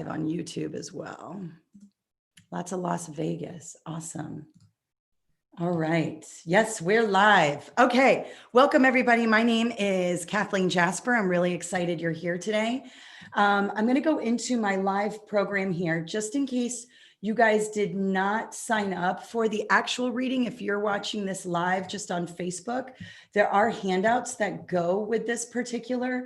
live on YouTube as well. Lots of Las Vegas. Awesome. All right. Yes, we're live. Okay. Welcome, everybody. My name is Kathleen Jasper. I'm really excited you're here today. I'm going to go into my live program here just in case you guys did not sign up for the actual reading. If you're watching this live just on Facebook, there are handouts that go with this particular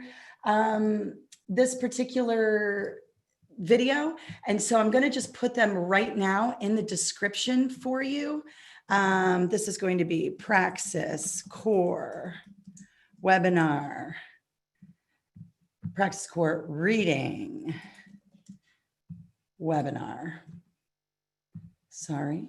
video. And so I'm going to just put them right now in the description for you. This is going to be Praxis Core webinar, Praxis Core reading webinar. Sorry.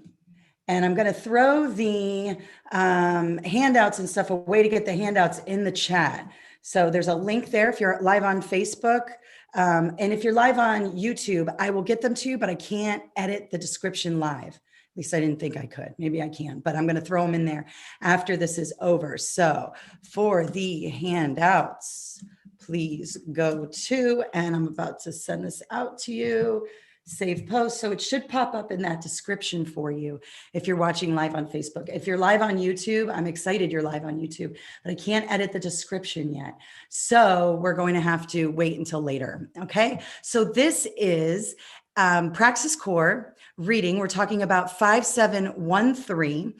And I'm going to throw the handouts and stuff away to get the handouts in the chat. So there's a link there if you're live on Facebook. And if you're live on YouTube, I will get them to you, but I can't edit the description live. At least I didn't think I could. Maybe I can, but I'm going to throw them in there after this is over. So for the handouts, please go to, and I'm about to send this out to you, save post. So it should pop up in that description for you if you're watching live on Facebook. If you're live on YouTube, I'm excited you're live on YouTube, but I can't edit the description yet. So we're going to have to wait until later. Okay. So this is Praxis Core reading. We're talking about 5713,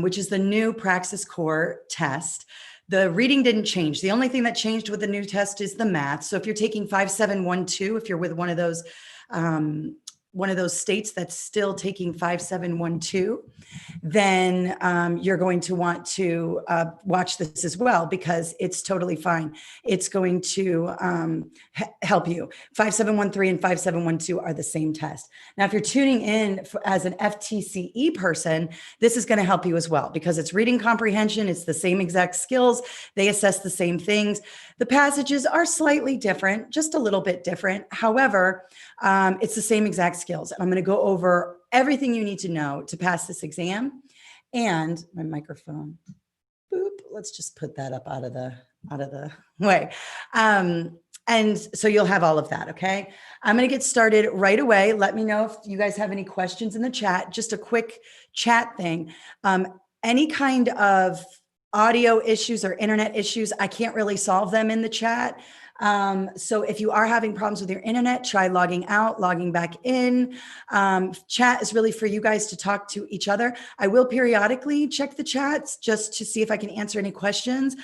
which is the new Praxis Core test. The reading didn't change. The only thing that changed with the new test is the math. So if you're taking 5712, if you're with one of those states that's still taking 5712, then you're going to want to watch this as well because it's totally fine. It's going to help you. 5713 and 5712 are the same test. Now, if you're tuning in as an FTCE person, this is going to help you as well because it's reading comprehension. It's the same exact skills. They assess the same things. The passages are slightly different, just a little bit different. However, it's the same exact skills. And I'm going to go over everything you need to know to pass this exam. And my microphone, boop, let's just put that up out of the way. And so you'll have all of that, okay? I'm going to get started right away. Let me know if you guys have any questions in the chat. Just a quick chat thing. Any kind of audio issues or internet issues, I can't really solve them in the chat. So if you are having problems with your internet, try logging out, logging back in. Chat is really for you guys to talk to each other. I will periodically check the chats just to see if I can answer any questions,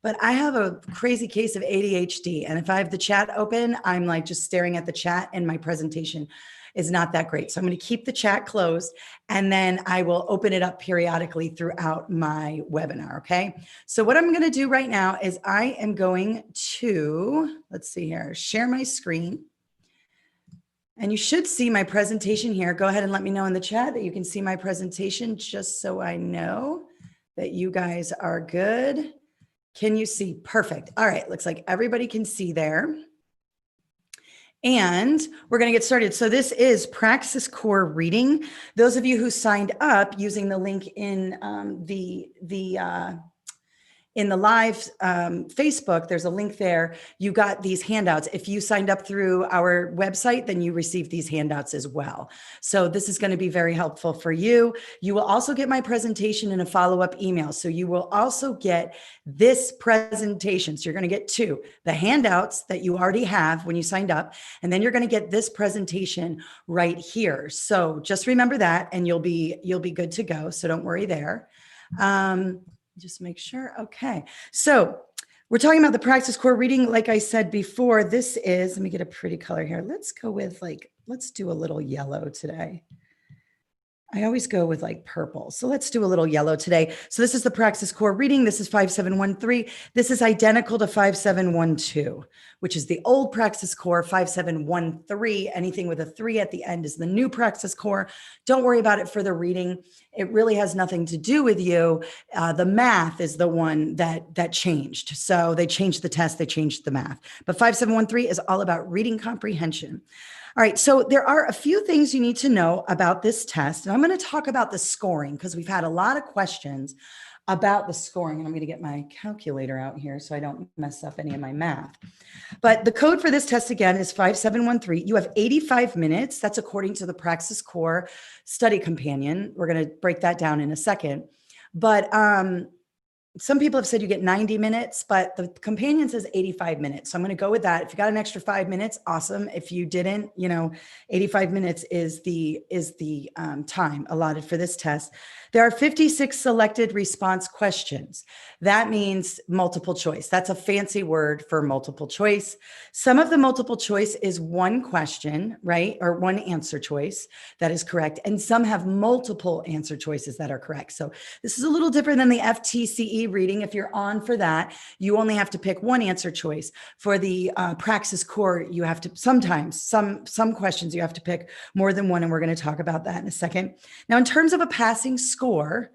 but I have a crazy case of ADHD. And if I have the chat open, I'm like just staring at the chat and my presentation is not that great. So I'm going to keep the chat closed and then I will open it up periodically throughout my webinar. Okay. So what I'm going to do right now is I am going to, let's see here, share my screen. And you should see my presentation here. Go ahead and let me know in the chat that you can see my presentation just so I know that you guys are good. Can you see? Perfect. All right. Looks like everybody can see there. And we're going to get started. So this is Praxis Core reading. Those of you who signed up using the link in in the live Facebook, there's a link there. You got these handouts. If you signed up through our website, then you received these handouts as well. So this is going to be very helpful for you. You will also get my presentation in a follow-up email. So you will also get this presentation. So you're going to get two, the handouts that you already have when you signed up, and then you're going to get this presentation right here. So just remember that, and you'll be good to go. So don't worry there. Just make sure. Okay. So we're talking about the Praxis Core reading. Like I said before, this is, let me get a pretty color here. Let's go with let's do a little yellow today. I always go with like purple. So let's do a little yellow today. So this is the Praxis Core reading. This is 5713. This is identical to 5712, which is the old Praxis Core. 5713. Anything with a 3 at the end is the new Praxis Core. Don't worry about it for the reading. It really has nothing to do with you. The math is the one that changed. So they changed the test, they changed the math. But 5713 is all about reading comprehension. All right, so there are a few things you need to know about this test. And I'm going to talk about the scoring because we've had a lot of questions about the scoring. And I'm going to get my calculator out here so I don't mess up any of my math. But the code for this test again is 5713. You have 85 minutes. That's according to the Praxis Core study companion. We're going to break that down in a second. But some people have said you get 90 minutes, but the companion says 85 minutes. So I'm going to go with that. If you got an extra 5 minutes, awesome. If you didn't, 85 minutes is the time allotted for this test. There are 56 selected response questions. That means multiple choice. That's a fancy word for multiple choice. Some of the multiple choice is one question, right? Or one answer choice that is correct. And some have multiple answer choices that are correct. So this is a little different than the FTCE reading. If you're on for that, you only have to pick one answer choice. For the Praxis Core, you have to sometimes, some questions you have to pick more than one. And we're going to talk about that in a second. Now, in terms of a passing score,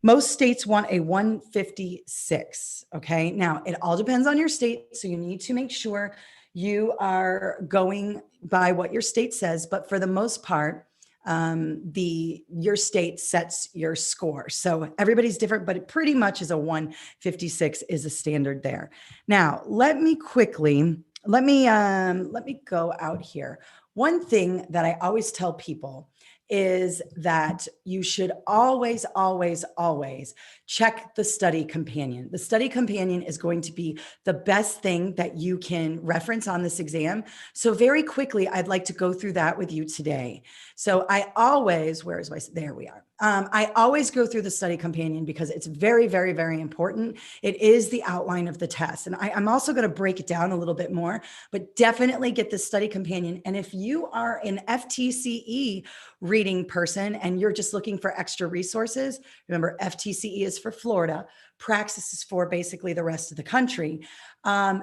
most states want a 156. Okay. Now, it all depends on your state. So you need to make sure you are going by what your state says. But for the most part, your state sets your score. So everybody's different, but it pretty much is a 156 is a standard there. Now, let me go out here. One thing that I always tell people is that you should always, always, always check the study companion. The study companion is going to be the best thing that you can reference on this exam. So very quickly, I'd like to go through that with you today. So I always, there we are. I always go through the study companion because it's very, very, very important. It is the outline of the test. And I'm also going to break it down a little bit more, but definitely get the study companion. And if you are an FTCE reading person and you're just looking for extra resources, remember FTCE is for Florida, Praxis is for basically the rest of the country.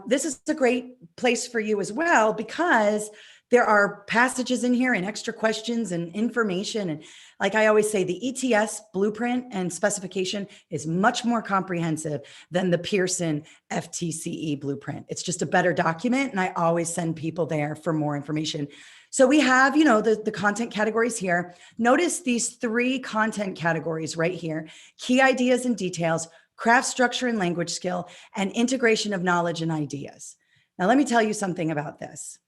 This is a great place for you as well, because there are passages in here and extra questions and information. And like I always say, the ETS blueprint and specification is much more comprehensive than the Pearson FTCE blueprint. It's just a better document. And I always send people there for more information. So we have, the content categories here. Notice these 3 content categories right here: key ideas and details, craft structure and language skill, and integration of knowledge and ideas. Now, let me tell you something about this.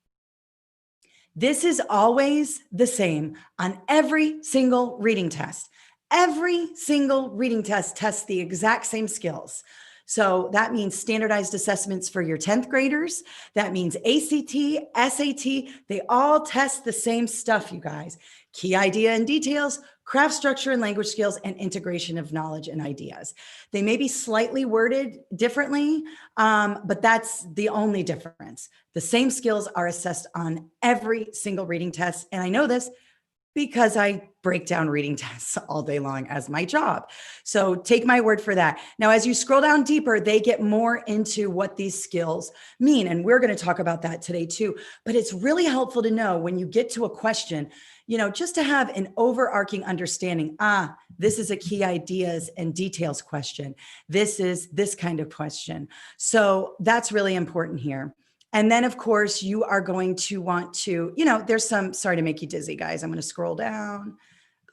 This is always the same on every single reading test. Every single reading test tests the exact same skills. So that means standardized assessments for your 10th graders. That means ACT, SAT, they all test the same stuff, you guys. Key idea and details, craft structure and language skills, and integration of knowledge and ideas. They may be slightly worded differently, but that's the only difference. The same skills are assessed on every single reading test. And I know this because I break down reading tests all day long as my job. So take my word for that. Now, as you scroll down deeper, they get more into what these skills mean. And we're going to talk about that today too. But it's really helpful to know when you get to a question, just to have an overarching understanding. This is a key ideas and details question. This is this kind of question. So that's really important here. And then, of course, you are going to want to, there's some, sorry to make you dizzy, guys. I'm going to scroll down.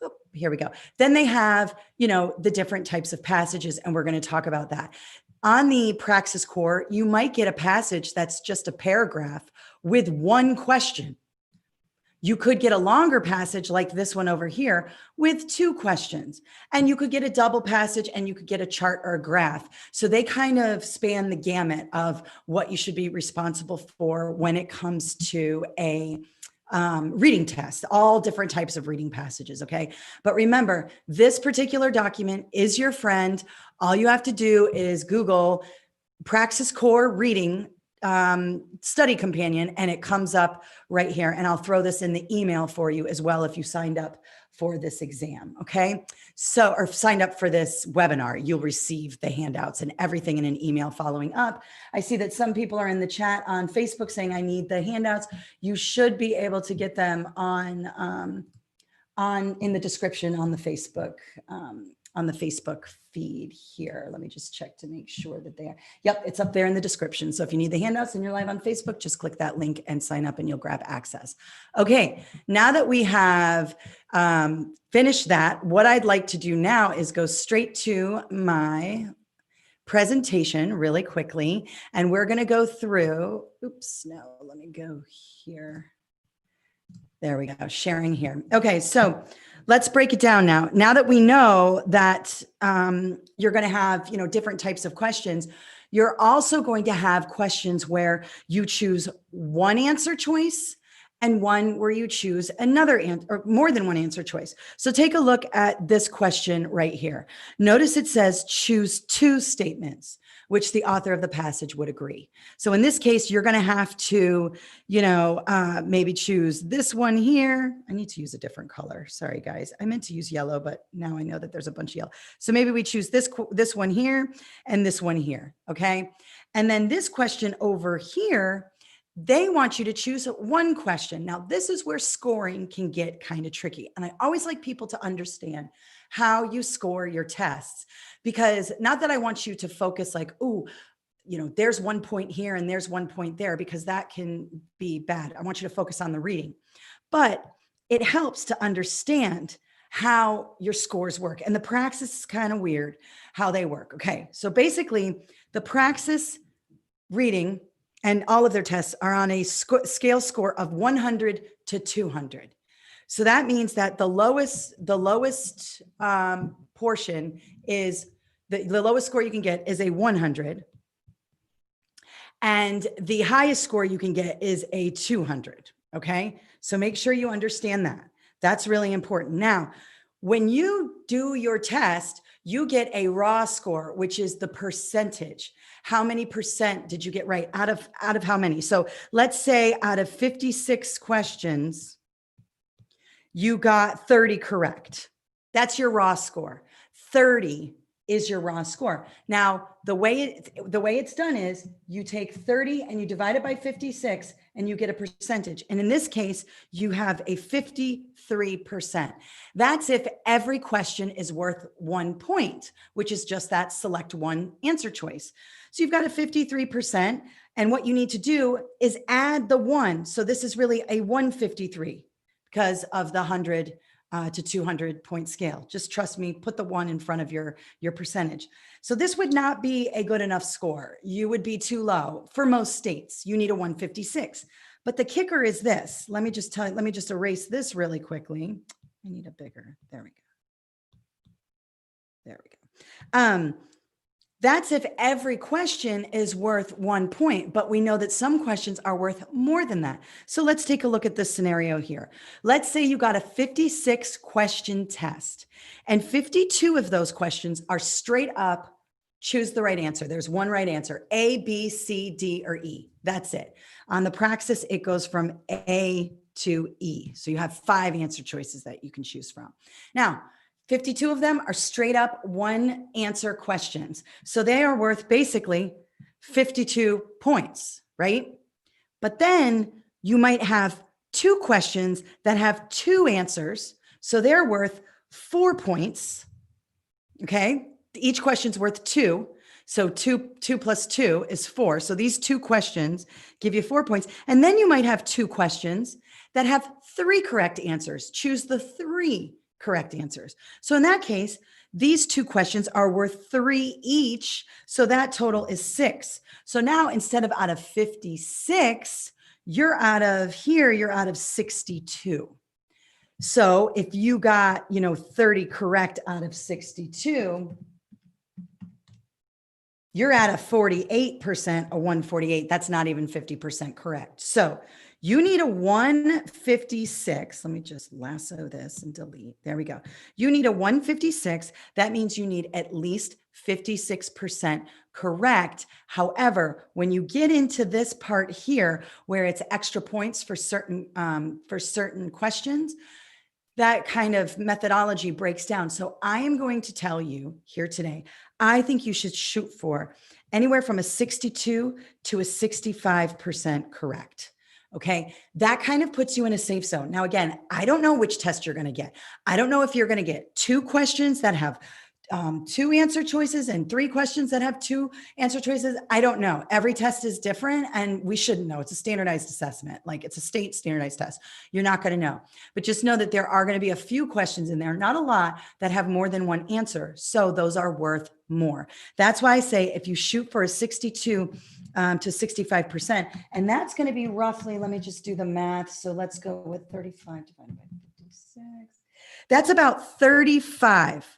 Oh, here we go. Then they have, the different types of passages, and we're going to talk about that. On the Praxis Core, you might get a passage that's just a paragraph with one question. You could get a longer passage like this one over here with 2 questions, and you could get a double passage, and you could get a chart or a graph. So they kind of span the gamut of what you should be responsible for when it comes to a reading test, all different types of reading passages. Okay. But remember, this particular document is your friend. All you have to do is Google Praxis Core reading study companion, and it comes up right here. And I'll throw this in the email for you as well if you signed up for this exam. Okay. So, or signed up for this webinar, you'll receive the handouts and everything in an email following up. I see that some people are in the chat on Facebook saying I need the handouts. You should be able to get them in the description on the Facebook on the Facebook feed here. Let me just check to make sure that they are. Yep, it's up there in the description. So if you need the handouts and you're live on Facebook, just click that link and sign up and you'll grab access. Okay, now that we have finished that, what I'd like to do now is go straight to my presentation really quickly. And we're going to go through, oops, no, let me go here. There we go, sharing here. Okay, so let's break it down now. Now that we know that you're going to have, different types of questions, you're also going to have questions where you choose one answer choice and one where you choose another answer or more than one answer choice. So take a look at this question right here. Notice it says choose two statements, which the author of the passage would agree. So in this case, you're going to have to, maybe choose this one here. I need to use a different color. Sorry, guys. I meant to use yellow, but now I know that there's a bunch of yellow. So maybe we choose this one here and this one here. Okay. And then this question over here, they want you to choose one question. Now, this is where scoring can get kind of tricky. And I always like people to understand how you score your tests, because not that I want you to focus like, oh, there's 1 point here and there's 1 point there, because that can be bad. I want you to focus on the reading, but it helps to understand how your scores work. And the Praxis is kind of weird how they work. Okay. So basically the Praxis reading and all of their tests are on a scale score of 100 to 200. So that means that the lowest portion is the lowest score you can get is a 100. And the highest score you can get is a 200. Okay. So make sure you understand that. That's really important. Now, when you do your test, you get a raw score, which is the percentage. How many percent did you get right out of how many? So let's say out of 56 questions, you got 30 correct. That's your raw score. 30 is your raw score. Now, the way it's done is you take 30 and you divide it by 56 and you get a percentage. And in this case, you have a 53%. That's if every question is worth 1 point, which is just that select one answer choice. So you've got a 53%. And what you need to do is add the 1. So this is really a 153 because of the 100 to 200 point scale. Just trust me, put the 1 in front of your percentage. So this would not be a good enough score. You would be too low. For most states, you need a 156. But the kicker is this. Let me just erase this really quickly. I need a bigger, there we go. There we go. That's if every question is worth 1 point, but we know that some questions are worth more than that. So let's take a look at this scenario here. Let's say you got a 56 question test and 52 of those questions are straight up, choose the right answer. There's one right answer, A, B, C, D, or E. That's it. On the Praxis, it goes from A to E. So you have 5 answer choices that you can choose from. Now, 52 of them are straight up one answer questions. So they are worth basically 52 points, right? But then you might have 2 questions that have 2 answers. So they're worth 4 points. Okay. Each question's worth 2. So 2 plus 2 is 4. So these 2 questions give you 4 points. And then you might have 2 questions that have 3 correct answers. Choose the 3 correct answers. So in that case, these 2 questions are worth 3 each. So that total is 6. So now instead of out of 56, you're out of 62. So if you got, 30 correct out of 62, you're at a 48%, a 148. That's not even 50% correct. So you need a 156. Let me just lasso this and delete. There we go. You need a 156. That means you need at least 56% correct. However, when you get into this part here, where it's extra points for certain questions, that kind of methodology breaks down. So I am going to tell you here today, I think you should shoot for anywhere from a 62 to a 65% correct. Okay. That kind of puts you in a safe zone. Now, again, I don't know which test you're going to get. I don't know if you're going to get 2 questions that have two answer choices and 3 questions that have 2 answer choices. I don't know. Every test is different and we shouldn't know. It's a standardized assessment. Like it's a state standardized test. You're not going to know, but just know that there are going to be a few questions in there, not a lot, that have more than one answer. So those are worth more. That's why I say if you shoot for a 62 to 65%, and that's going to be roughly, let me just do the math. So let's go with 35 divided by 56. That's about 35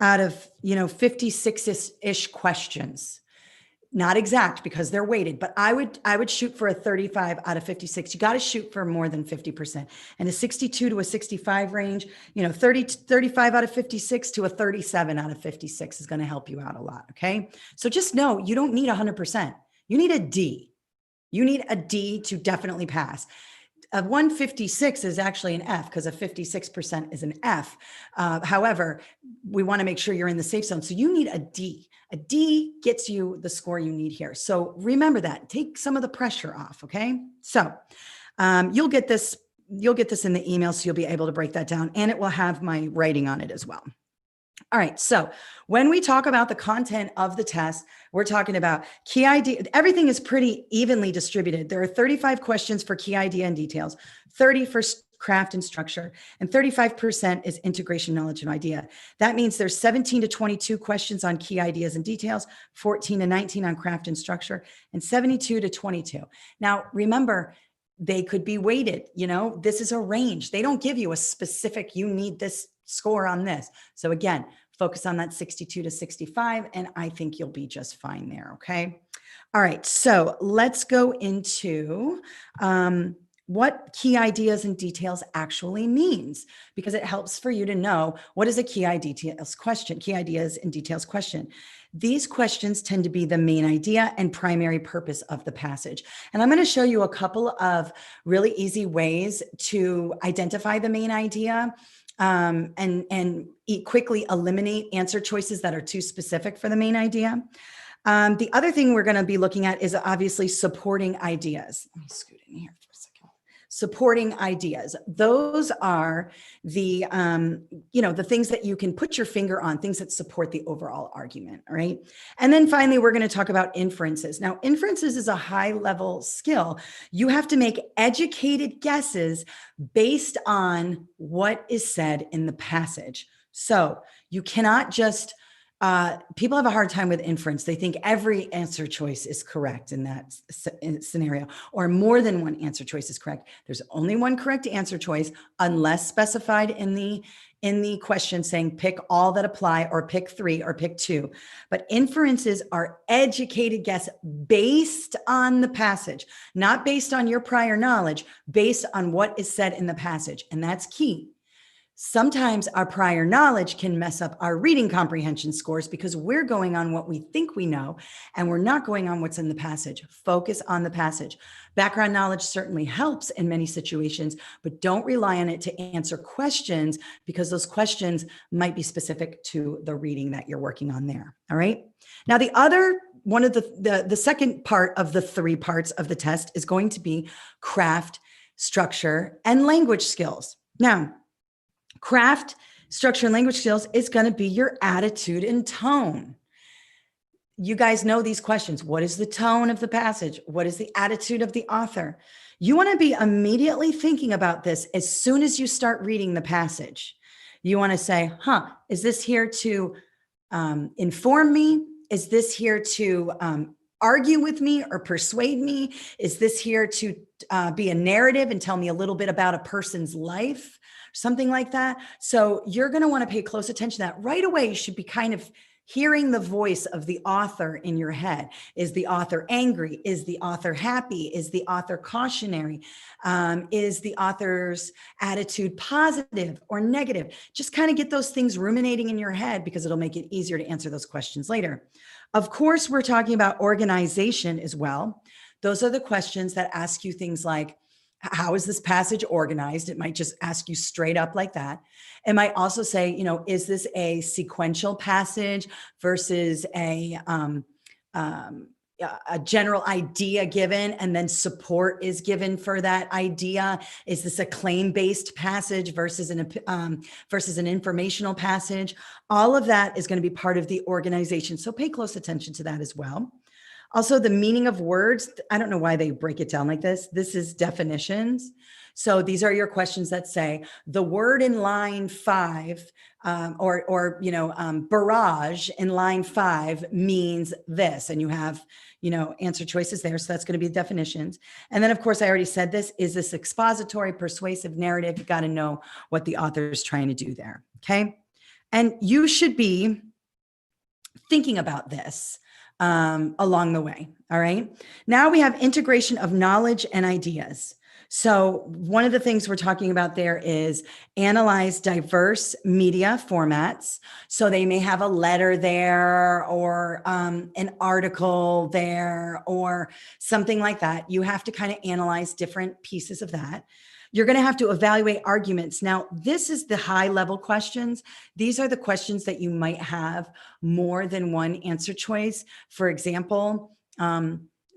out of, 56-ish questions. Not exact because they're weighted, but I would shoot for a 35 out of 56. You got to shoot for more than 50%. And a 62 to a 65 range, 35 out of 56 to a 37 out of 56 is going to help you out a lot. Okay. So just know you don't need 100%. You need a D. You need a D to definitely pass. A 156 is actually an F because a 56% is an F. However, we want to make sure you're in the safe zone. So you need a D. A D gets you the score you need here. So remember that. Take some of the pressure off. Okay. So you'll get this in the email, so you'll be able to break that down, and it will have my writing on it as well. All right. So when we talk about the content of the test, we're talking about key idea. Everything is pretty evenly distributed. There are 35 questions for key idea and details, 30 for craft and structure, and 35% is integration, knowledge, and idea. That means there's 17 to 22 questions on key ideas and details, 14 to 19 on craft and structure, and 72 to 22. Now, remember, they could be weighted. This is a range. They don't give you a specific, you need this score on this. So again, focus on that 62 to 65, and I think you'll be just fine there. Okay. All right. So let's go into what key ideas and details actually means, because it helps for you to know what is a key ideas and details question. These questions tend to be the main idea and primary purpose of the passage. And I'm going to show you a couple of really easy ways to identify the main idea and quickly eliminate answer choices that are too specific for the main idea. The other thing we're going to be looking at is obviously supporting ideas. Let me scoot in here for a second. Supporting ideas. Those are the, the things that you can put your finger on, things that support the overall argument. All right. And then finally, we're going to talk about inferences. Now, inferences is a high level skill. You have to make educated guesses based on what is said in the passage. So you cannot just people have a hard time with inference. They think every answer choice is correct in that scenario, or more than one answer choice is correct. There's only one correct answer choice unless specified in the question saying pick all that apply, or pick 3 or pick 2. But inferences are educated guess based on the passage, not based on your prior knowledge, based on what is said in the passage. And that's key. Sometimes our prior knowledge can mess up our reading comprehension scores because we're going on what we think we know and we're not going on what's in the passage. Focus on the passage. Background knowledge certainly helps in many situations, but don't rely on it to answer questions because those questions might be specific to the reading that you're working on there. All right. Now, the second part of the 3 parts of the test is going to be craft, structure, and language skills. Now, craft, structure, and language skills is going to be your attitude and tone. You guys know these questions. What is the tone of the passage? What is the attitude of the author? You want to be immediately thinking about this as soon as you start reading the passage. You want to say, is this here to inform me? Is this here to argue with me or persuade me? Is this here to be a narrative and tell me a little bit about a person's life? Something like that. So you're going to want to pay close attention to that. Right away, you should be kind of hearing the voice of the author in your head. Is the author angry? Is the author happy? Is the author cautionary? Is the author's attitude positive or negative? Just kind of get those things ruminating in your head because it'll make it easier to answer those questions later. Of course, we're talking about organization as well. Those are the questions that ask you things like, how is this passage organized? It might just ask you straight up like that. It might also say, is this a sequential passage versus a a general idea given and then support is given for that idea? Is this a claim-based passage versus an informational passage? All of that is going to be part of the organization. So pay close attention to that as well. Also, the meaning of words. I don't know why they break it down like this. This is definitions. So these are your questions that say the word in line 5 barrage in line 5 means this. And you have, answer choices there. So that's going to be definitions. And then, of course, I already said this. Is this expository, persuasive, narrative? You got to know what the author is trying to do there. Okay. And you should be thinking about this along the way. All right. Now we have integration of knowledge and ideas. So one of the things we're talking about there is analyze diverse media formats. So they may have a letter there or an article there or something like that. You have to kind of analyze different pieces of that. You're going to have to evaluate arguments. Now, this is the high level questions. These are the questions that you might have more than one answer choice. For example,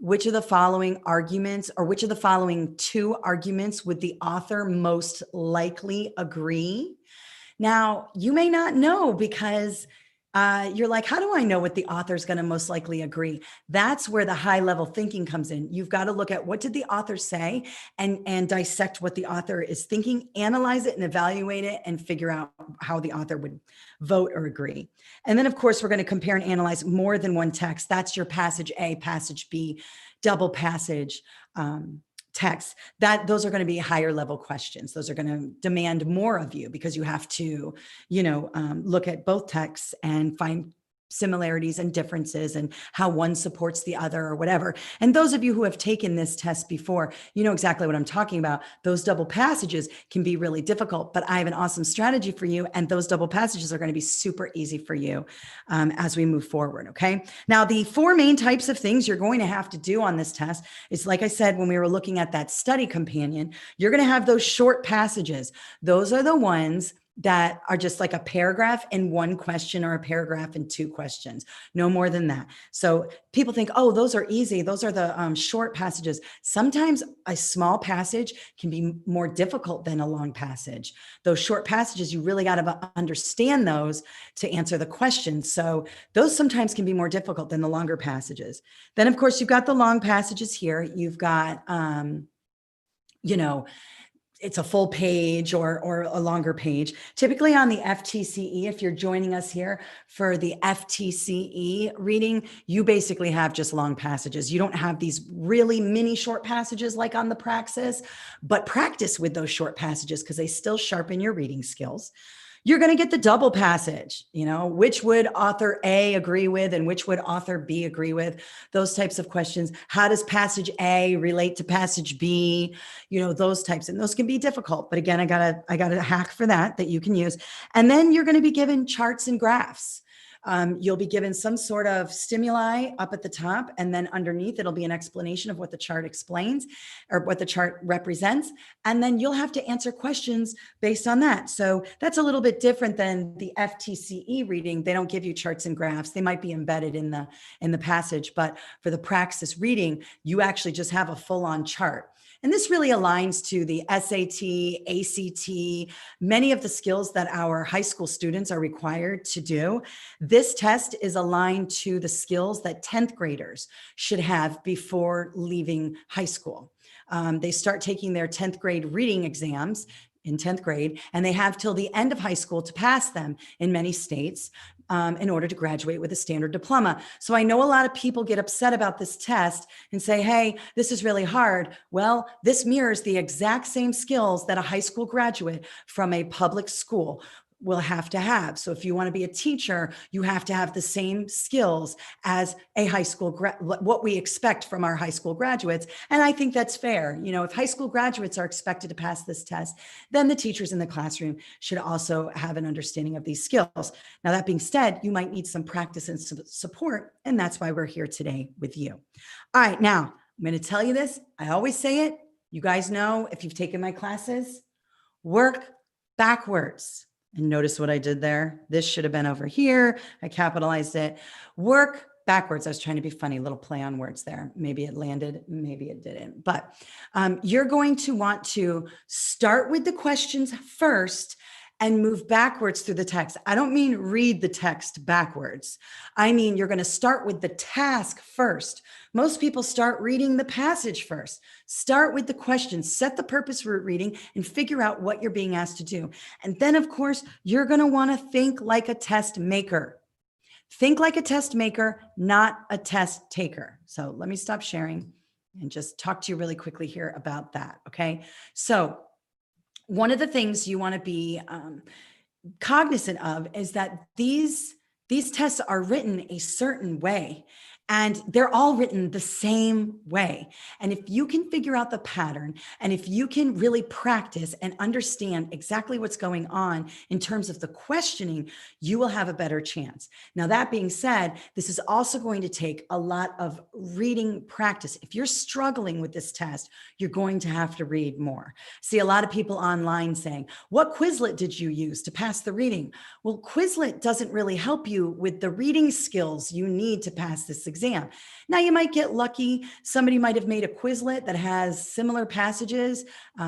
which of the following arguments or which of the following 2 arguments would the author most likely agree? Now, you may not know because you're like, how do I know what the author is going to most likely agree? That's where the high level thinking comes in. You've got to look at what did the author say and dissect what the author is thinking, analyze it and evaluate it and figure out how the author would vote or agree. And then, of course, we're going to compare and analyze more than one text. That's your passage A, passage B, double passage text. Those are going to be higher level questions. Those are going to demand more of you because you have to, look at both texts and find similarities and differences and how one supports the other or whatever. And those of you who have taken this test before, you know exactly what I'm talking about. Those double passages can be really difficult, but I have an awesome strategy for you. And those double passages are going to be super easy for you as we move forward. Okay. Now, the 4 main types of things you're going to have to do on this test is, like I said, when we were looking at that study companion, you're going to have those short passages. Those are the ones that are just like a paragraph in 1 question or a paragraph in 2 questions, no more than that. So people think, oh, those are easy. Those are the short passages. Sometimes a small passage can be more difficult than a long passage. Those short passages, you really got to understand those to answer the questions. So those sometimes can be more difficult than the longer passages. Then, of course, you've got the long passages here. You've got, it's a full page or a longer page. Typically on the FTCE, if you're joining us here for the FTCE reading, you basically have just long passages. You don't have these really mini short passages like on the Praxis, but practice with those short passages because they still sharpen your reading skills. You're going to get the double passage, which would author A agree with and which would author B agree with, those types of questions. How does passage A relate to passage B? Those types, and those can be difficult. But again, I got a hack for that you can use. And then you're going to be given charts and graphs. You'll be given some sort of stimuli up at the top, and then underneath it'll be an explanation of what the chart explains or what the chart represents. And then you'll have to answer questions based on that. So that's a little bit different than the FTCE reading. They don't give you charts and graphs. They might be embedded in the passage, but for the Praxis reading, you actually just have a full-on chart. And this really aligns to the SAT, ACT, many of the skills that our high school students are required to do. This test is aligned to the skills that 10th graders should have before leaving high school. They start taking their 10th grade reading exams in 10th grade, and they have till the end of high school to pass them in many states in order to graduate with a standard diploma. So I know a lot of people get upset about this test and say, hey, this is really hard. Well, this mirrors the exact same skills that a high school graduate from a public school will have to have. So if you want to be a teacher, you have to have the same skills as a high school, what we expect from our high school graduates. And I think that's fair. If high school graduates are expected to pass this test, then the teachers in the classroom should also have an understanding of these skills. Now, that being said, you might need some practice and support, and that's why we're here today with you. All right, now I'm going to tell you this. I always say it. You guys know, if you've taken my classes, work backwards. And notice what I did there. This should have been over here. I capitalized it. Work backwards. I was trying to be funny, little play on words there. Maybe it landed, maybe it didn't. But you're going to want to start with the questions first and move backwards through the text. I don't mean read the text backwards. I mean, you're going to start with the task first. Most people start reading the passage first. Start with the questions, set the purpose for reading, and figure out what you're being asked to do. And then, of course, you're going to want to think like a test maker. Think like a test maker, not a test taker. So let me stop sharing and just talk to you really quickly here about that, okay? So one of the things you want to be cognizant of is that these tests are written a certain way, and they're all written the same way. And if you can figure out the pattern, and if you can really practice and understand exactly what's going on in terms of the questioning, you will have a better chance. Now, that being said, this is also going to take a lot of reading practice. If you're struggling with this test, you're going to have to read more. See a lot of people online saying, what Quizlet did you use to pass the reading? Well, Quizlet doesn't really help you with the reading skills you need to pass this exam. Now, you might get lucky. Somebody might have made a Quizlet that has similar passages,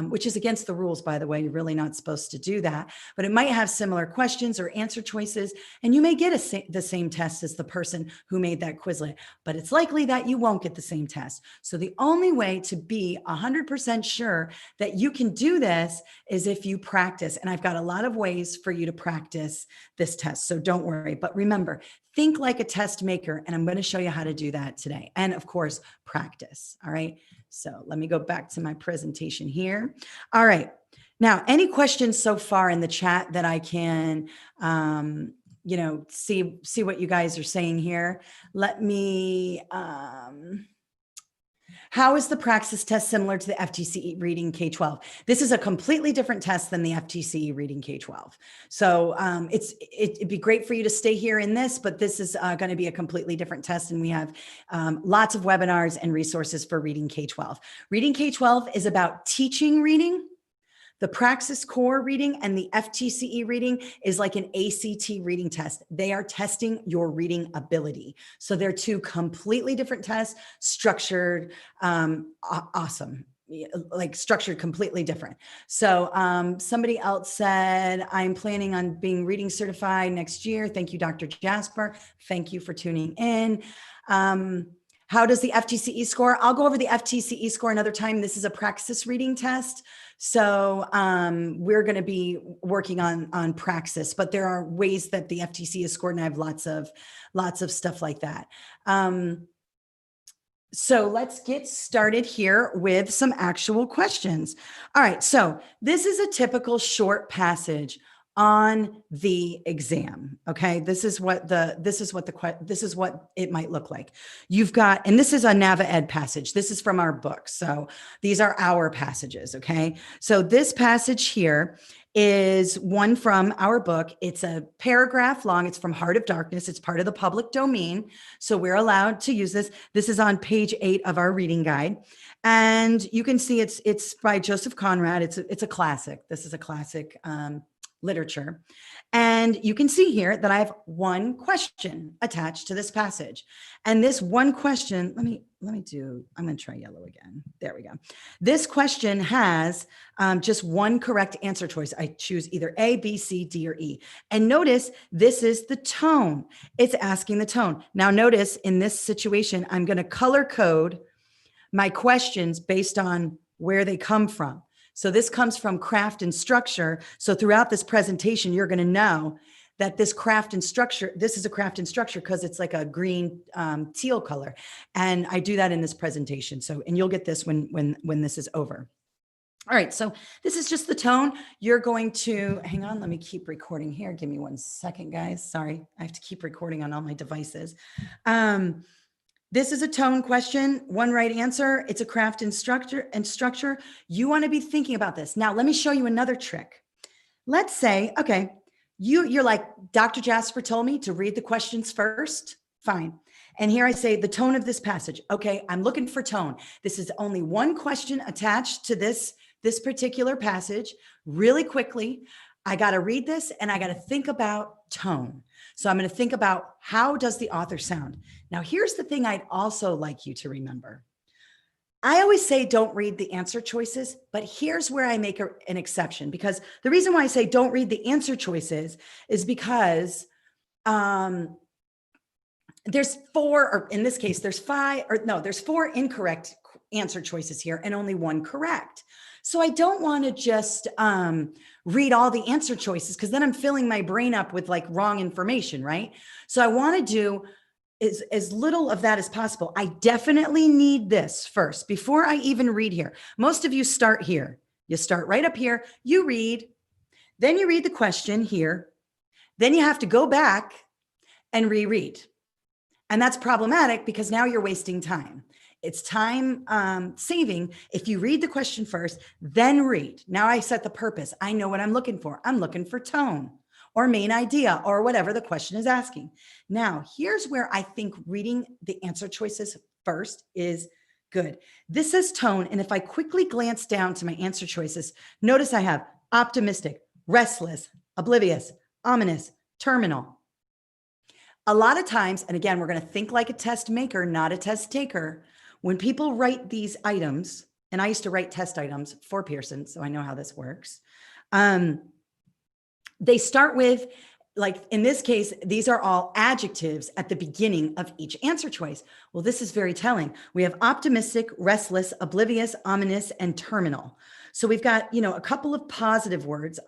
which is against the rules, by the way. You're really not supposed to do that, but it might have similar questions or answer choices, and you may get the same test as the person who made that Quizlet, but it's likely that you won't get the same test. So the only way to be 100% sure that you can do this is if you practice, and I've got a lot of ways for you to practice this test, so don't worry. But remember, think like a test maker, and I'm going to show you how to do that today. And of course, practice. All right. So let me go back to my presentation here. All right. Now, any questions so far in the chat that I can, see what you guys are saying here? Let me, how is the Praxis test similar to the FTCE Reading K-12? This is a completely different test than the FTCE Reading K-12. So it'd be great for you to stay here in this, but this is going to be a completely different test. And we have lots of webinars and resources for Reading K-12. Reading K-12 is about teaching reading. The Praxis Core reading and the FTCE reading is like an ACT reading test. They are testing your reading ability. So they're two completely different tests, structured, awesome, like structured completely different. So somebody else said, I'm planning on being reading certified next year. Thank you, Dr. Jasper. Thank you for tuning in. How does the FTCE score? I'll go over the FTCE score another time. This is a Praxis reading test. So we're going to be working on Praxis, but there are ways that the FTC is scored, and I have lots of stuff like that. So let's get started here with some actual questions. All right. So this is a typical short passage on the exam. Okay. This is what it might look like. You've got, and this is a NavaEd passage. This is from our book. So these are our passages. Okay. So this passage here is one from our book. It's a paragraph long. It's from Heart of Darkness. It's part of the public domain. So we're allowed to use this. This is on page 8 of our reading guide. And you can see it's by Joseph Conrad. It's a classic. This is a classic, literature. And you can see here that I have one question attached to this passage. And this one question, I'm going to try yellow again. There we go. This question has just one correct answer choice. I choose either A, B, C, D, or E. And notice this is the tone. It's asking the tone. Now notice in this situation, I'm going to color code my questions based on where they come from. So this comes from craft and structure. So throughout this presentation, you're going to know that this craft and structure, this is a craft and structure because it's like a green teal color. And I do that in this presentation. So, and you'll get this when this is over. All right. So this is just the tone. You're going to, hang on, let me keep recording here. Give me 1 second, guys. Sorry. I have to keep recording on all my devices. This is a tone question, one right answer. It's a craft and structure. You want to be thinking about this. Now, let me show you another trick. Let's say, okay, you're like, Dr. Jasper told me to read the questions first. Fine. And here I say the tone of this passage. Okay, I'm looking for tone. This is only one question attached to this particular passage. Really quickly, I got to read this and I got to think about tone. So I'm going to think about, how does the author sound? Now, here's the thing I'd also like you to remember. I always say don't read the answer choices, but here's where I make an exception, because the reason why I say don't read the answer choices is because there's four, or in this case, there's four incorrect answer choices here and only one correct. So I don't want to just read all the answer choices, because then I'm filling my brain up with like wrong information, right? So I want to do as little of that as possible. I definitely need this first before I even read here. Most of you start here. You start right up here, you read, then you read the question here, then you have to go back and reread. And that's problematic because now you're wasting time. It's time saving if you read the question first, then read. Now I set the purpose. I know what I'm looking for. I'm looking for tone or main idea or whatever the question is asking. Now, here's where I think reading the answer choices first is good. This says tone. And if I quickly glance down to my answer choices, notice I have optimistic, restless, oblivious, ominous, terminal. A lot of times, and again, we're going to think like a test maker, not a test taker. When people write these items, and I used to write test items for Pearson, so I know how this works. They start with, like in this case, these are all adjectives at the beginning of each answer choice. Well, this is very telling. We have optimistic, restless, oblivious, ominous, and terminal. So we've got, a couple of positive words,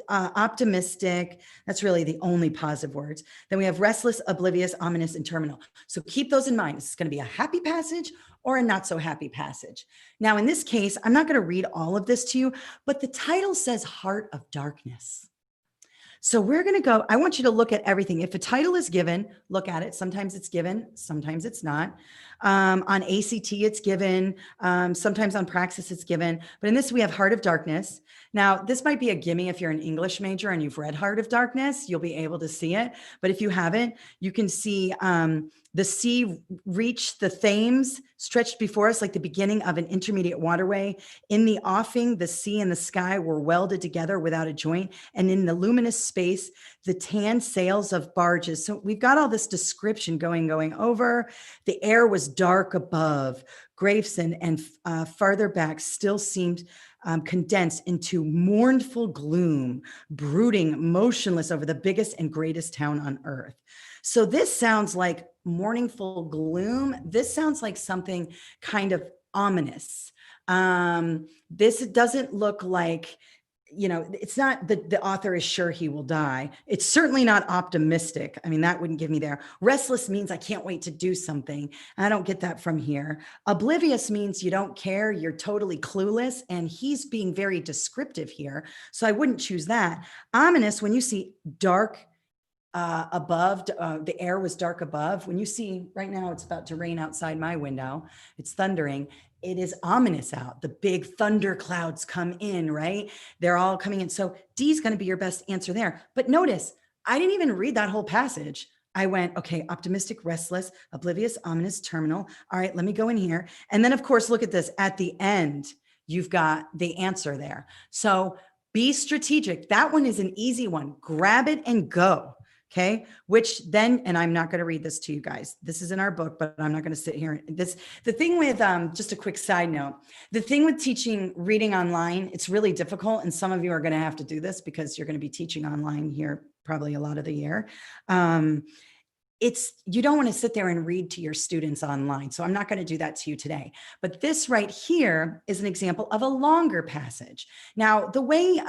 optimistic. That's really the only positive words. Then we have restless, oblivious, ominous, and terminal. So keep those in mind. This is going to be a happy passage or a not so happy passage. Now, in this case, I'm not going to read all of this to you, but the title says Heart of Darkness. So we're going to go, I want you to look at everything. If a title is given, look at it. Sometimes it's given, sometimes it's not. On ACT, it's given. Sometimes on Praxis, it's given. But in this, we have Heart of Darkness. Now, this might be a gimme if you're an English major and you've read Heart of Darkness, you'll be able to see it. But if you haven't, you can see the sea reached the Thames, stretched before us like the beginning of an intermediate waterway. In the offing, the sea and the sky were welded together without a joint. And in the luminous space, the tan sails of barges. So we've got all this description going over. The air was dark above. Gravesend and farther back still seemed condensed into mournful gloom, brooding motionless over the biggest and greatest town on earth. So this sounds like mournful gloom. This sounds like something kind of ominous. This doesn't look like, it's not the author is sure he will die. It's certainly not optimistic. I mean, that wouldn't give me there. Restless means I can't wait to do something. I don't get that from here. Oblivious means you don't care. You're totally clueless. And he's being very descriptive here. So I wouldn't choose that. Ominous, when you see dark above, the air was dark above. When you see right now, it's about to rain outside my window. It's thundering. It is ominous out. The big thunder clouds come in, right? They're all coming in. So D is going to be your best answer there. But notice, I didn't even read that whole passage. I went, okay, optimistic, restless, oblivious, ominous, terminal. All right, let me go in here. And then of course, look at this. At the end, you've got the answer there. So be strategic. That one is an easy one. Grab it and go. Okay, which then, and I'm not going to read this to you guys. This is in our book, but I'm not going to sit here. The thing with, just a quick side note, the thing with teaching reading online, it's really difficult. And some of you are going to have to do this because you're going to be teaching online here probably a lot of the year. You don't want to sit there and read to your students online. So I'm not going to do that to you today. But this right here is an example of a longer passage. Now, the way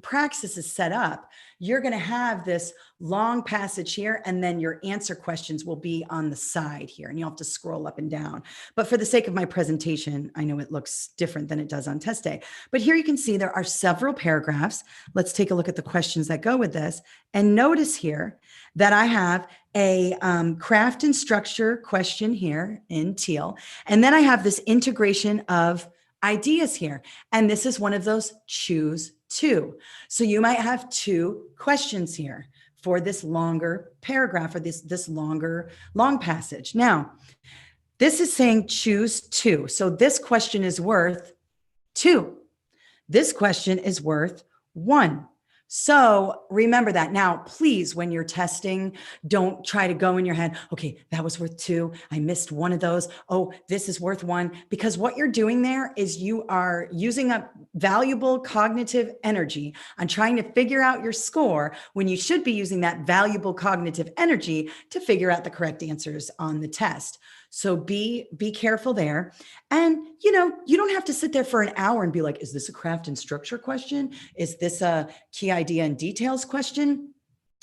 Praxis is set up, you're going to have this long passage here, and then your answer questions will be on the side here, and you'll have to scroll up and down. But for the sake of my presentation, I know it looks different than it does on test day. But here you can see there are several paragraphs. Let's take a look at the questions that go with this. And notice here that I have a craft and structure question here in teal. And then I have this integration of ideas here. And this is one of those choose two. So you might have two questions here for this longer paragraph or this long passage. Now, this is saying choose two. So this question is worth 2. This question is worth 1. So remember that. Now, please, when you're testing, don't try to go in your head, okay, that was worth 2. I missed one of those. Oh, this is worth 1. Because what you're doing there is you are using up valuable cognitive energy on trying to figure out your score when you should be using that valuable cognitive energy to figure out the correct answers on the test. So be careful there. And, you don't have to sit there for an hour and be like, is this a craft and structure question? Is this a key idea and details question?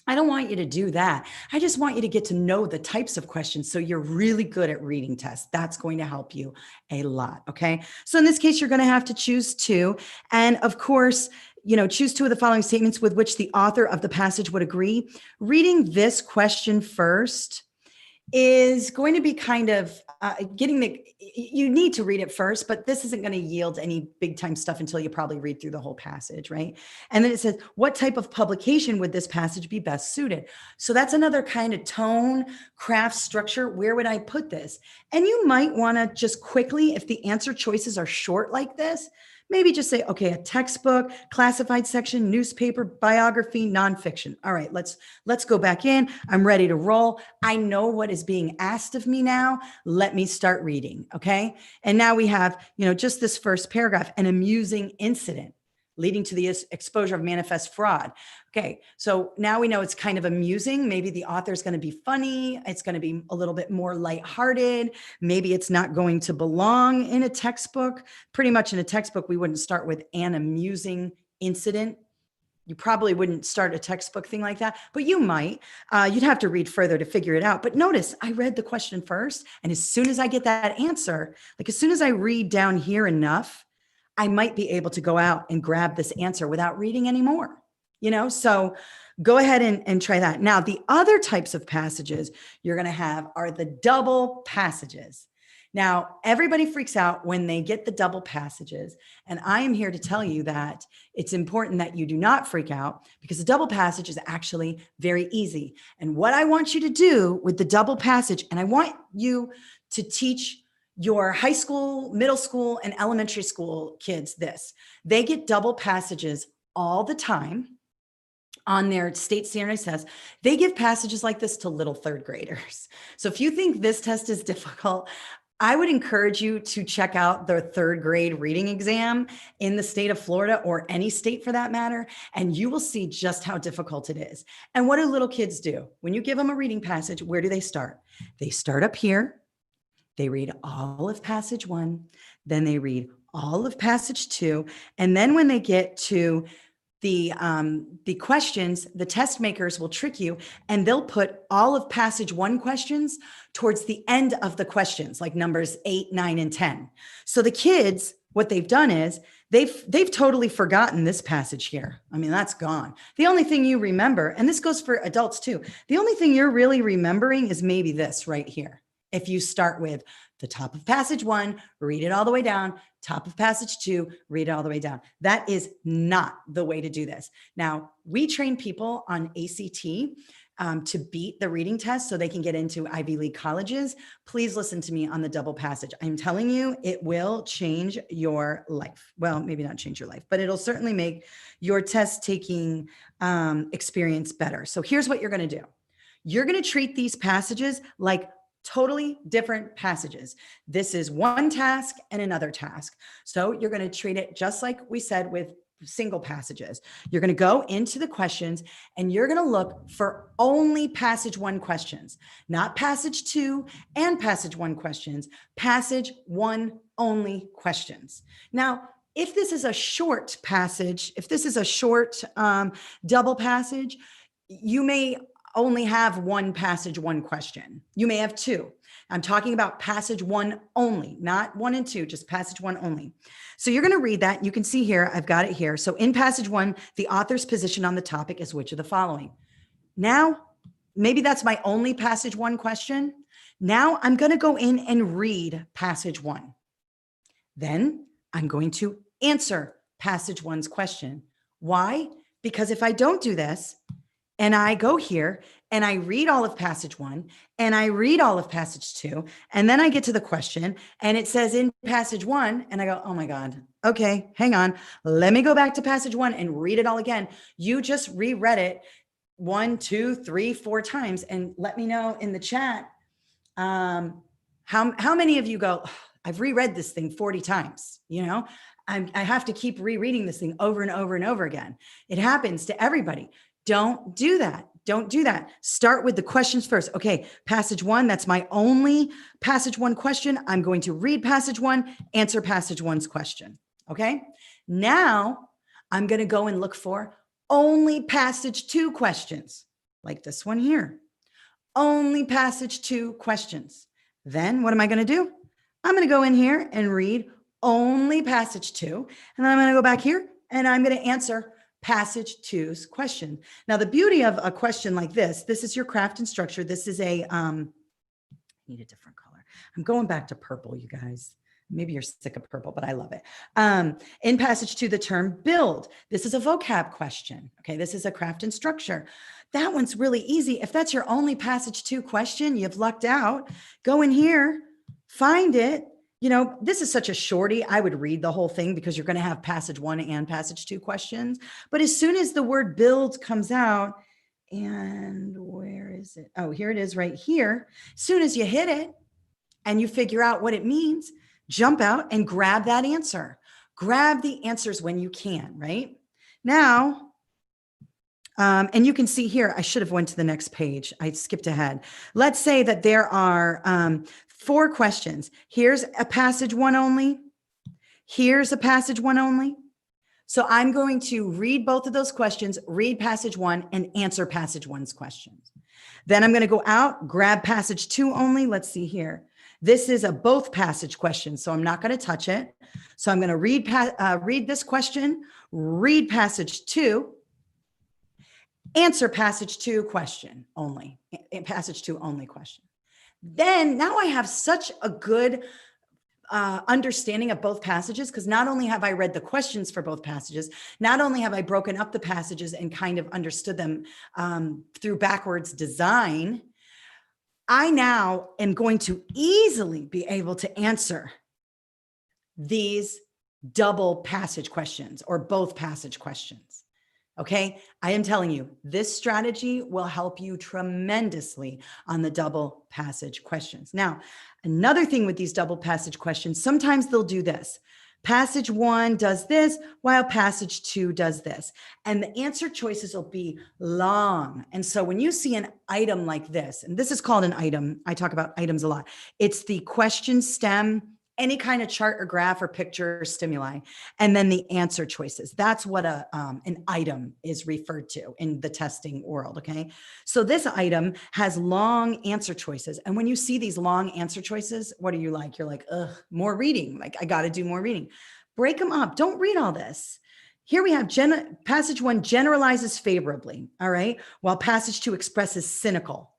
I don't want you to do that. I just want you to get to know the types of questions so you're really good at reading tests. That's going to help you a lot, okay? So in this case, you're going to have to choose 2. And of course, choose 2 of the following statements with which the author of the passage would agree. Reading this question first is going to be kind of you need to read it first, but this isn't going to yield any big time stuff until you probably read through the whole passage, right? And then it says, what type of publication would this passage be best suited? So that's another kind of tone, craft, structure. Where would I put this? And you might want to just quickly, if the answer choices are short like this, maybe just say, okay, a textbook, classified section, newspaper, biography, nonfiction. All right, let's go back in. I'm ready to roll. I know what is being asked of me now. Let me start reading, okay? And now we have, just this first paragraph, an amusing incident leading to the exposure of manifest fraud. Okay, so now we know it's kind of amusing. Maybe the author is going to be funny. It's going to be a little bit more lighthearted. Maybe it's not going to belong in a textbook. Pretty much in a textbook, we wouldn't start with an amusing incident. You probably wouldn't start a textbook thing like that, but you might. You'd have to read further to figure it out. But notice, I read the question first, and as soon as I get that answer, like as soon as I read down here enough, I might be able to go out and grab this answer without reading anymore, so go ahead and try that. Now, the other types of passages you're going to have are the double passages. Now, everybody freaks out when they get the double passages. And I am here to tell you that it's important that you do not freak out because the double passage is actually very easy. And what I want you to do with the double passage, and I want you to teach your high school, middle school, and elementary school kids this. They get double passages all the time on their state standardized tests. They give passages like this to little 3rd graders. So if you think this test is difficult, I would encourage you to check out the 3rd grade reading exam in the state of Florida or any state for that matter, and you will see just how difficult it is. And what do little kids do? When you give them a reading passage, where do they start? They start up here. They read all of passage 1, then they read all of passage 2. And then when they get to the questions, the test makers will trick you and they'll put all of passage 1 questions towards the end of the questions, like numbers 8, 9, and 10. So the kids, what they've done is they've totally forgotten this passage here. I mean, that's gone. The only thing you remember, and this goes for adults too, the only thing you're really remembering is maybe this right here. If you start with the top of passage 1, read it all the way down, top of passage 2, read it all the way down. That is not the way to do this. Now, we train people on ACT to beat the reading test so they can get into Ivy League colleges. Please listen to me on the double passage. I'm telling you, it will change your life. Well, maybe not change your life, but it'll certainly make your test taking experience better. So here's what you're going to do. You're going to treat these passages like totally different passages. This is one task and another task. So you're going to treat it just like we said with single passages. You're going to go into the questions and you're going to look for only passage 1 questions, not passage 2 and passage 1 questions, passage 1 only questions. Now, if this is a short passage, if this is a short double passage, you may only have 1 passage, 1 question. You may have 2. I'm talking about passage 1 only, not 1 and 2, just passage 1 only. So you're going to read that. You can see here, I've got it here. So in passage 1, the author's position on the topic is which of the following? Now, maybe that's my only passage 1 question. Now I'm going to go in and read passage 1. Then I'm going to answer passage 1's question. Why? Because if I don't do this, and I go here and I read all of passage 1 and I read all of passage 2, and then I get to the question and it says in passage 1 and I go, oh my God, okay, hang on. Let me go back to passage 1 and read it all again. You just reread it 1, 2, 3, 4 times, and let me know in the chat how many of you go, I've reread this thing 40 times, you know, I have to keep rereading this thing over and over and over again. It happens to everybody. Don't do that. Don't do that. Start with the questions first. Okay, passage 1, that's my only passage 1 question. I'm going to read passage 1, answer passage 1's question. Okay, now I'm going to go and look for only passage 2 questions, like this one here. Only passage 2 questions. Then what am I going to do? I'm going to go in here and read only passage 2. And then I'm going to go back here and I'm going to answer passage 2's question. Now, the beauty of a question like this is your craft and structure. This is a, I need a different color. I'm going back to purple, you guys. Maybe you're sick of purple, but I love it. In passage 2, the term build. This is a vocab question. Okay, this is a craft and structure. That one's really easy. If that's your only passage 2 question, you've lucked out. Go in here, find it. You know, this is such a shorty. I would read the whole thing because you're going to have passage 1 and passage 2 questions. But as soon as the word build comes out, and where is it? Oh, here it is right here. As soon as you hit it and you figure out what it means, jump out and grab that answer. Grab the answers when you can, right? Now, and you can see here, I should have went to the next page. I skipped ahead. Let's say that there are 4 questions. Here's a passage 1 only. Here's a passage 1 only. So I'm going to read both of those questions, read passage 1 and answer passage 1's questions. Then I'm going to go out, grab passage 2 only. Let's see here. This is a both passage question, so I'm not going to touch it. So I'm going to read this question, read passage 2, answer passage 2 question only, passage 2 only question. Then now I have such a good understanding of both passages, because not only have I read the questions for both passages, not only have I broken up the passages and kind of understood them through backwards design, I now am going to easily be able to answer these double passage questions or both passage questions. Okay, I am telling you, this strategy will help you tremendously on the double passage questions. Now, another thing with these double passage questions, sometimes they'll do this. Passage 1 does this, while passage 2 does this. And the answer choices will be long. And so when you see an item like this, and this is called an item, I talk about items a lot. It's the question stem, any kind of chart or graph or picture or stimuli, and then the answer choices. That's what an item is referred to in the testing world, okay? So this item has long answer choices. And when you see these long answer choices, what are you like? You're like, ugh, more reading. Like, I got to do more reading. Break them up. Don't read all this. Here we have passage 1 generalizes favorably, all right? While passage 2 expresses cynical.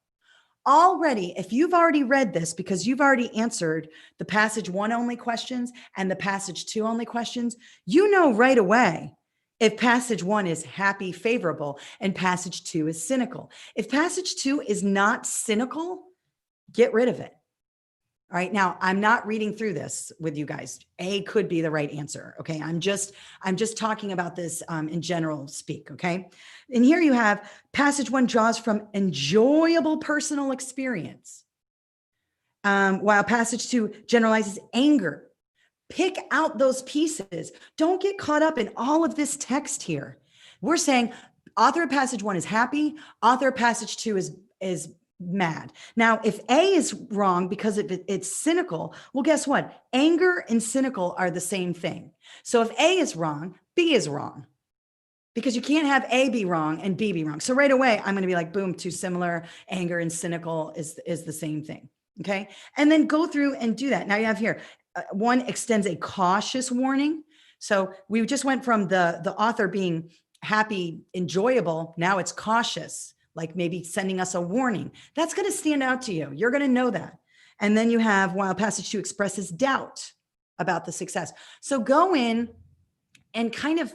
Already, if you've already read this, because you've already answered the passage 1 only questions and the passage 2 only questions, you know right away if passage 1 is happy, favorable, and passage 2 is cynical. If passage 2 is not cynical, get rid of it. All right. Now, I'm not reading through this with you guys. A could be the right answer. Okay. I'm just talking about this in general speak. Okay. And here you have passage 1 draws from enjoyable personal experience, while passage 2 generalizes anger. Pick out those pieces. Don't get caught up in all of this text here. We're saying author of passage 1 is happy. Author of passage 2 is mad. Now, if A is wrong because it's cynical, well, guess what? Anger and cynical are the same thing. So if A is wrong, B is wrong, because you can't have A be wrong and B be wrong. So right away, I'm going to be like, boom, too similar. Anger and cynical is the same thing. Okay. And then go through and do that. Now you have here, 1 extends a cautious warning. So we just went from the author being happy, enjoyable. Now it's cautious, like maybe sending us a warning. That's going to stand out to you. You're going to know that. And then you have, while passage 2 expresses doubt about the success. So go in and kind of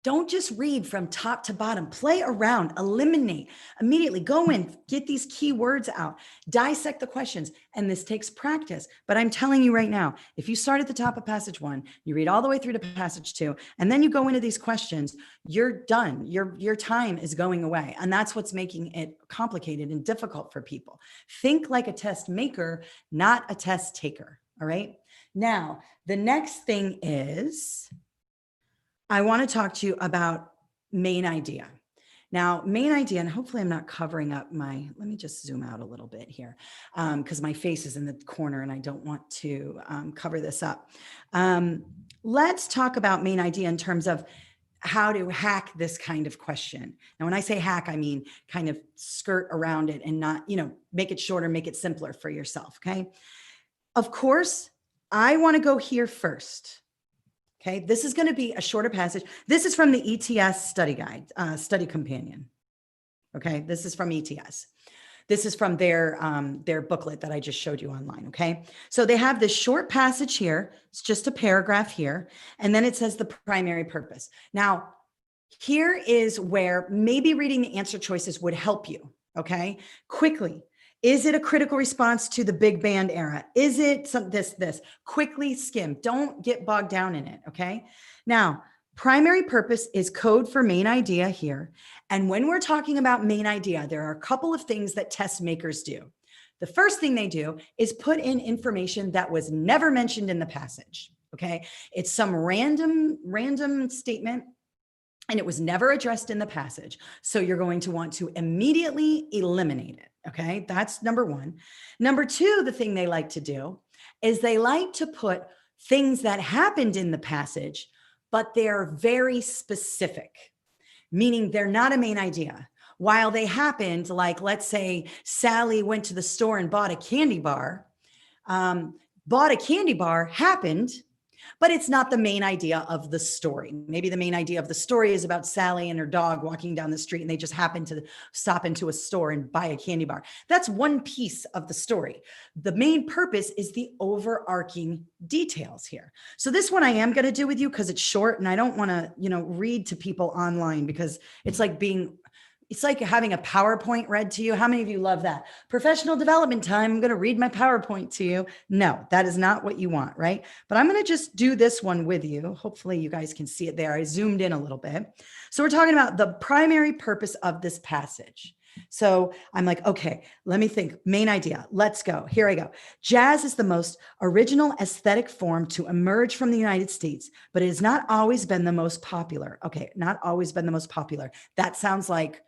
Don't just read from top to bottom. Play around, eliminate, immediately go in, get these key words out, dissect the questions. And this takes practice. But I'm telling you right now, if you start at the top of passage 1, you read all the way through to passage 2, and then you go into these questions, you're done. Your time is going away. And that's what's making it complicated and difficult for people. Think like a test maker, not a test taker. All right. Now, the next thing is, I want to talk to you about main idea. Now, main idea, and hopefully I'm not covering up let me just zoom out a little bit here because my face is in the corner and I don't want to cover this up. Let's talk about main idea in terms of how to hack this kind of question. Now, when I say hack, I mean kind of skirt around it and not, make it shorter, make it simpler for yourself, okay? Of course, I want to go here first. Okay, this is going to be a shorter passage. This is from the ETS study guide, study companion. Okay, this is from ETS. This is from their booklet that I just showed you online. Okay, so they have this short passage here. It's just a paragraph here, and then it says the primary purpose. Now, here is where maybe reading the answer choices would help you. Okay, quickly. Is it a critical response to the big band era? Is it this? Quickly skim. Don't get bogged down in it, okay? Now, primary purpose is code for main idea here. And when we're talking about main idea, there are a couple of things that test makers do. The first thing they do is put in information that was never mentioned in the passage, okay? It's some random statement and it was never addressed in the passage. So you're going to want to immediately eliminate it. Okay, that's number one. Number two, the thing they like to do is they like to put things that happened in the passage, but they're very specific, meaning they're not a main idea. While they happened, like let's say Sally went to the store and bought a candy bar, happened, but it's not the main idea of the story. Maybe the main idea of the story is about Sally and her dog walking down the street and they just happen to stop into a store and buy a candy bar. That's one piece of the story. The main purpose is the overarching details here. So this one I am going to do with you because it's short and I don't want to, read to people online because it's like having a PowerPoint read to you. How many of you love that? Professional development time, I'm going to read my PowerPoint to you. No, that is not what you want, right? But I'm going to just do this one with you. Hopefully you guys can see it there. I zoomed in a little bit. So we're talking about the primary purpose of this passage. So I'm like, okay, let me think. Main idea. Let's go. Here I go. Jazz is the most original aesthetic form to emerge from the United States, but it has not always been the most popular. Okay, not always been the most popular. That sounds like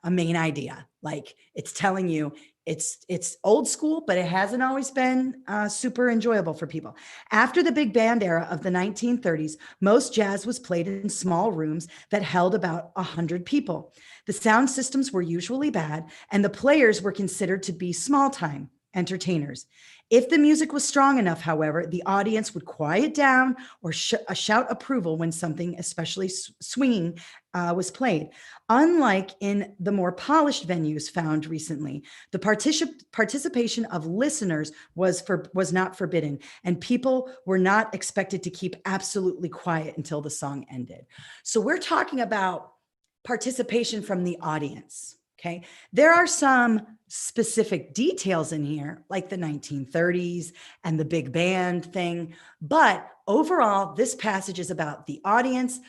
a main idea. Like it's telling you it's old school, but it hasn't always been super enjoyable for people. After the big band era of the 1930s, most jazz was played in small rooms that held about 100 people. The sound systems were usually bad, and the players were considered to be small-time entertainers. If the music was strong enough, however, the audience would quiet down or shout approval when something especially swinging was played. Unlike in the more polished venues found recently, the participation of listeners was not forbidden, and people were not expected to keep absolutely quiet until the song ended. So we're talking about participation from the audience. Okay, there are some specific details in here, like the 1930s and the big band thing. But overall, this passage is about the audience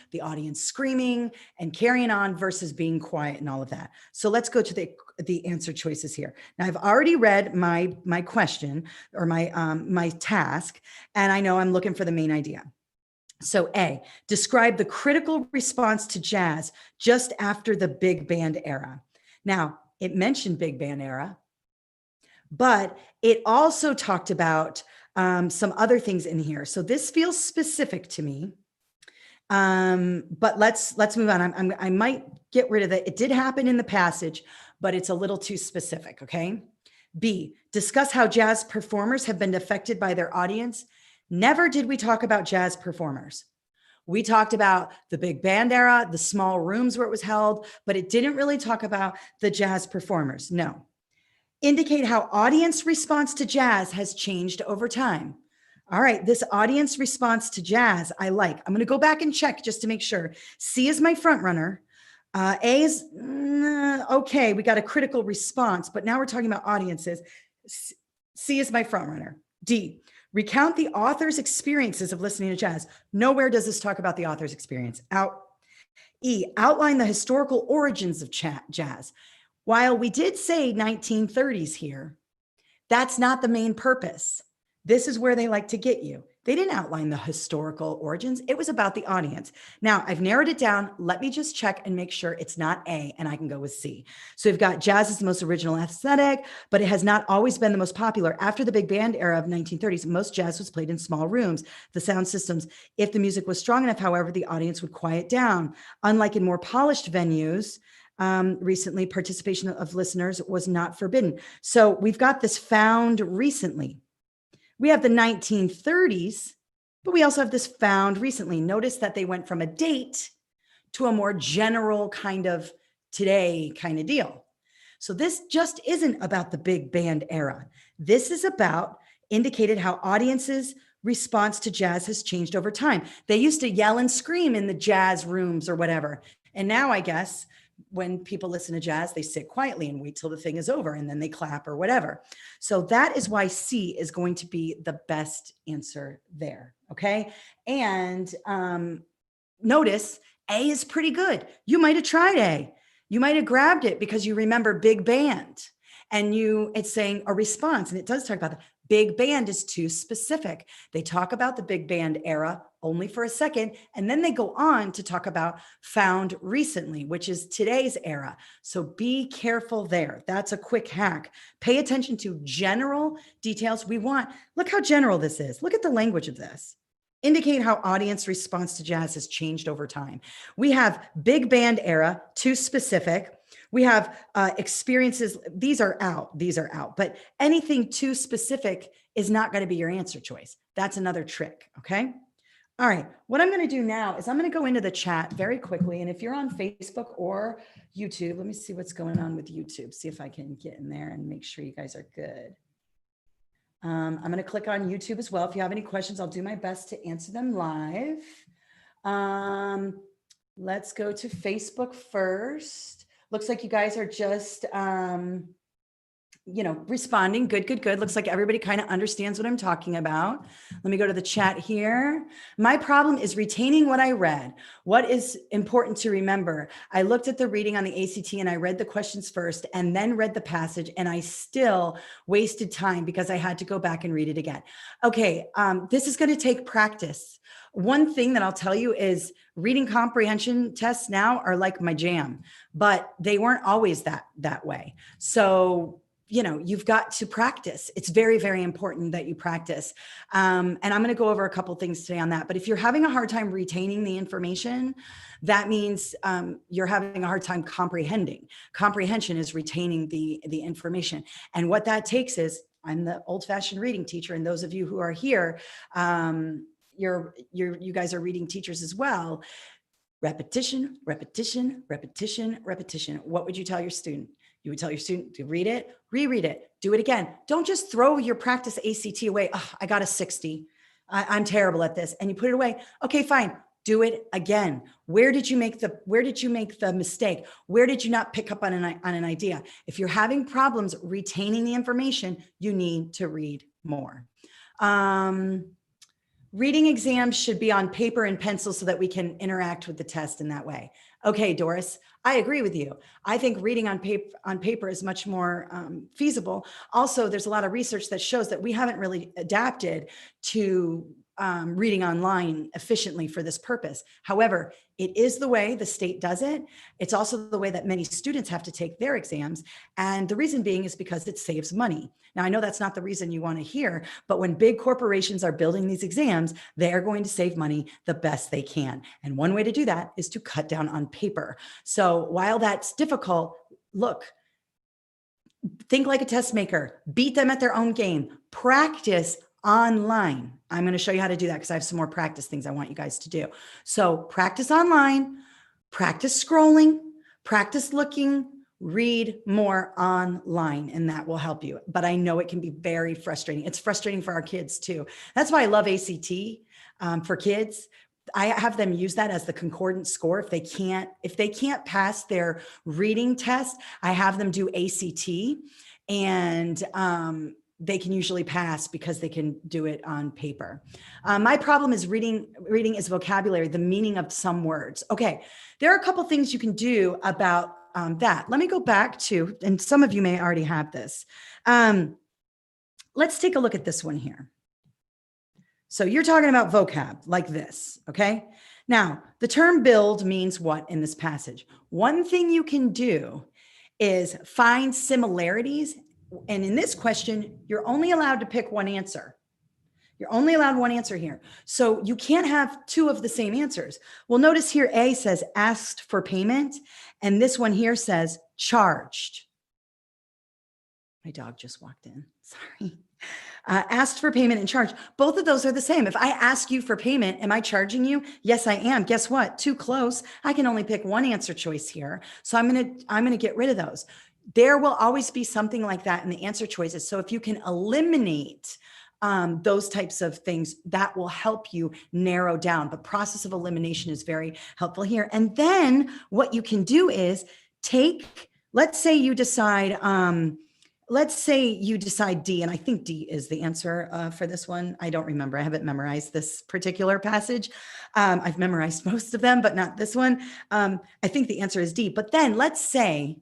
screaming and carrying on versus being quiet and all of that. So let's go to the answer choices here. Now, I've already read my question or my task, and I know I'm looking for the main idea. So A, describe the critical response to jazz just after the big band era. Now, it mentioned big band era, but it also talked about some other things in here. So this feels specific to me, but let's move on. I might get rid of it. It did happen in the passage, but it's a little too specific, okay? B, discuss how jazz performers have been affected by their audience. Never did we talk about jazz performers. We talked about the big band era, the small rooms where it was held, but it didn't really talk about the jazz performers. No. Indicate how audience response to jazz has changed over time. All right, this audience response to jazz, I like. I'm going to go back and check just to make sure. C is my front runner. A is okay. We got a critical response, but now we're talking about audiences. C is my front runner. D, recount the author's experiences of listening to jazz. Nowhere does this talk about the author's experience. Out. E, outline the historical origins of jazz. While we did say 1930s here, that's not the main purpose. This is where they like to get you. They didn't outline the historical origins. It was about the audience. Now, I've narrowed it down. Let me just check and make sure it's not A, and I can go with C. So we've got jazz is the most original aesthetic, but it has not always been the most popular. After the big band era of 1930s, most jazz was played in small rooms, the sound systems. If the music was strong enough, however, the audience would quiet down. Unlike in more polished venues, recently, participation of listeners was not forbidden. So we've got this found recently. We have the 1930s, but we also have this found recently. Notice that they went from a date to a more general kind of today kind of deal. So this just isn't about the big band era. This is about indicated how audiences' response to jazz has changed over time. They used to yell and scream in the jazz rooms or whatever. And now I guess when people listen to jazz, they sit quietly and wait till the thing is over and then they clap or whatever. So that is why C is going to be the best answer there. Okay. And notice A is pretty good. You might have tried A. You might have grabbed it because you remember big band and it's saying a response. And it does talk about that. Big band is too specific. They talk about the big band era only for a second, and then they go on to talk about found recently, which is today's era. So be careful there. That's a quick hack. Pay attention to general details. Look how general this is. Look at the language of this. Indicate how audience response to jazz has changed over time. We have big band era, too specific. We have experiences. These are out, but anything too specific is not going to be your answer choice. That's another trick. Okay. All right. What I'm going to do now is I'm going to go into the chat very quickly. And if you're on Facebook or YouTube, let me see what's going on with YouTube. See if I can get in there and make sure you guys are good. I'm going to click on YouTube as well. If you have any questions, I'll do my best to answer them live. Let's go to Facebook first. Looks like you guys are just, responding. Good. Looks like everybody kind of understands what I'm talking about. Let me go to the chat here. My problem is retaining what I read. What is important to remember? I looked at the reading on the ACT and I read the questions first and then read the passage, and I still wasted time because I had to go back and read it again. Okay, this is going to take practice. One thing that I'll tell you is reading comprehension tests now are like my jam, but they weren't always that way. So you've got to practice. It's very, very important that you practice. And I'm going to go over a couple things today on that. But if you're having a hard time retaining the information, that means you're having a hard time comprehending. Comprehension is retaining the information. And what that takes is, I'm the old-fashioned reading teacher, and those of you who are here, you guys are reading teachers as well. Repetition. What would you tell your student? You would tell your student to read it, reread it, do it again. Don't just throw your practice ACT away. Oh, I got a 60. I'm terrible at this. And you put it away. Okay, fine. Do it again. Where did you make the mistake? Where did you not pick up on an idea? If you're having problems retaining the information, you need to read more. Reading exams should be on paper and pencil so that we can interact with the test in that way. Okay, Doris, I agree with you. I think reading on paper is much more feasible. Also, there's a lot of research that shows that we haven't really adapted to reading online efficiently for this purpose. However, it is the way the state does it. It's also the way that many students have to take their exams. And the reason being is because it saves money. Now, I know that's not the reason you want to hear, but when big corporations are building these exams, they are going to save money the best they can. And one way to do that is to cut down on paper. So while that's difficult, look, think like a test maker, beat them at their own game, practice online. I'm going to show you how to do that because I have some more practice things I want you guys to do. So practice online, practice scrolling, practice looking, read more online, and that will help you. But I know it can be very frustrating. It's frustrating for our kids too. That's why I love ACT for kids. I have them use that as the concordance score. If they can't pass their reading test, I have them do ACT, and they can usually pass because they can do it on paper. My problem is reading is vocabulary, the meaning of some words. Okay, there are a couple things you can do about that. Let me go back to, and some of you may already have this. Let's take a look at this one here. So you're talking about vocab like this, okay? Now, the term build means what in this passage? One thing you can do is find similarities. And in this question, you're only allowed to pick one answer. You're only allowed one answer here. So you can't have two of the same answers. Well, notice here, A says asked for payment, and this one here says charged. My dog just walked in, sorry. Asked for payment and charged. Both of those are the same. If I ask you for payment, am I charging you? Yes, I am. Guess what? Too close. I can only pick one answer choice here. So I'm gonna get rid of those. There will always be something like that in the answer choices. So if you can eliminate those types of things, that will help you narrow down. The process of elimination is very helpful here. And then what you can do is let's say you decide D, and I think D is the answer for this one. I don't remember. I haven't memorized this particular passage. I've memorized most of them, but not this one. I think the answer is D. But then let's say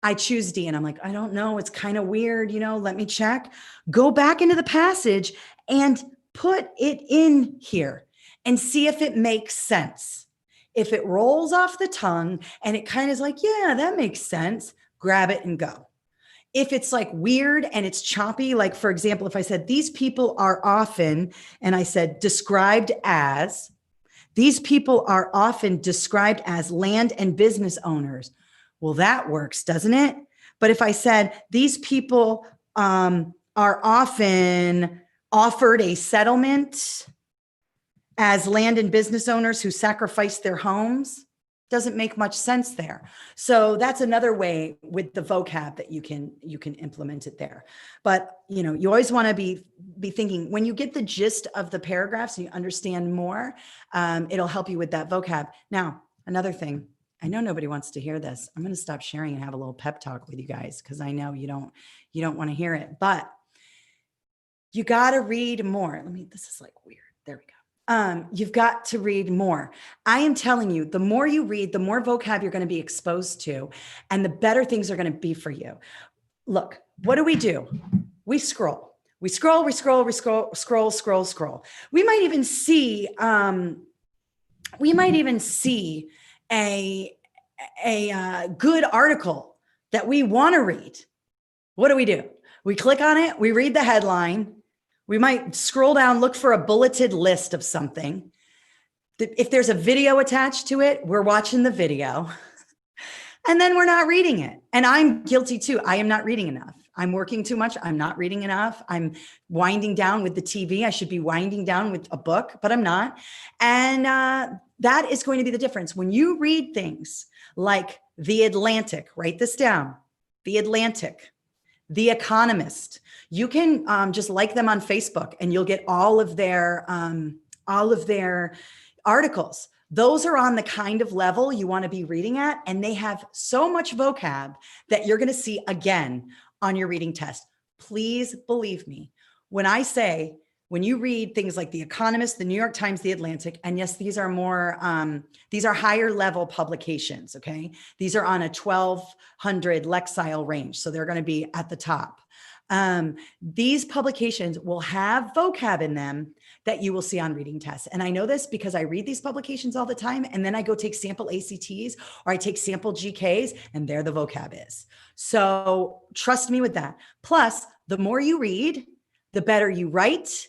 I choose D and I'm like, I don't know. It's kind of weird. Let me check. Go back into the passage and put it in here and see if it makes sense. If it rolls off the tongue and it kind of is like, yeah, that makes sense, grab it and go. If it's like weird and it's choppy, like for example, if I said these people are often, and I said described as, these people are often described as land and business owners. Well, that works, doesn't it? But if I said these people are often offered a settlement as land and business owners who sacrificed their homes, doesn't make much sense there. So that's another way with the vocab that you can implement it there. But you always want to be thinking, when you get the gist of the paragraphs and you understand more, it'll help you with that vocab. Now, another thing, I know nobody wants to hear this. I'm going to stop sharing and have a little pep talk with you guys, because I know you don't want to hear it, but you got to read more. This is like weird. There we go. You've got to read more. I am telling you, the more you read, the more vocab you're going to be exposed to, and the better things are going to be for you. Look, what do? We scroll. We scroll. We might even see a good article that we want to read. What do? We click on it. We read the headline. We might scroll down, look for a bulleted list of something. If there's a video attached to it, we're watching the video and then we're not reading it. And I'm guilty too. I am not reading enough. I'm working too much. I'm not reading enough. I'm winding down with the TV. I should be winding down with a book, but I'm not. And that is going to be the difference. When you read things like The Atlantic, write this down, The Atlantic, The Economist, you can just like them on Facebook and you'll get all of their articles. Those are on the kind of level you want to be reading at, and they have so much vocab that you're going to see again on your reading test. Please believe me when I say, when you read things like The Economist, The New York Times, The Atlantic, and yes, these are higher level publications, okay? These are on a 1200 Lexile range, so they're going to be at the top. These publications will have vocab in them that you will see on reading tests. And I know this because I read these publications all the time, and then I go take sample ACTs or I take sample GKs, and there the vocab is. So trust me with that. Plus, the more you read, the better you write,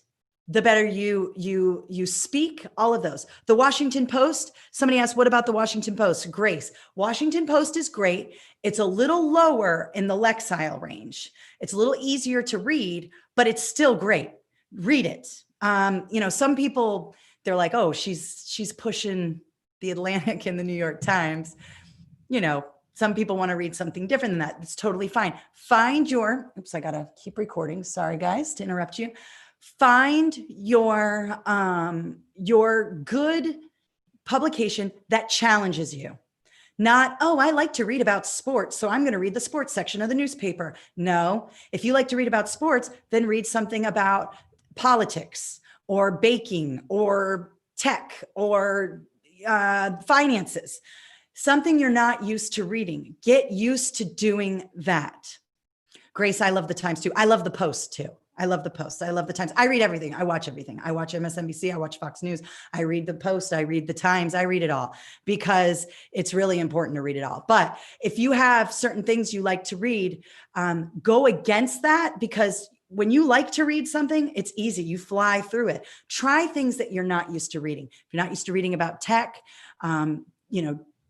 the better you speak, all of those. The Washington Post, somebody asked, what about the Washington Post? Grace, Washington Post is great. It's a little lower in the Lexile range. It's a little easier to read, but it's still great. Read it. Some people, they're like, oh, she's pushing the Atlantic and the New York Times. Some people want to read something different than that. It's totally fine. Find your, oops, I got to keep recording. Sorry guys to interrupt you. Find your good publication that challenges you. Not, oh, I like to read about sports, so I'm going to read the sports section of the newspaper. No, if you like to read about sports, then read something about politics or baking or tech or finances. Something you're not used to reading. Get used to doing that. Grace, I love the Times too. I love the Post too. I love the Post. I love the Times. I read everything. I watch everything. I watch MSNBC. I watch Fox News. I read the Post. I read the Times. I read it all because it's really important to read it all. But if you have certain things you like to read, go against that, because when you like to read something, it's easy. You fly through it. Try things that you're not used to reading. If you're not used to reading about tech,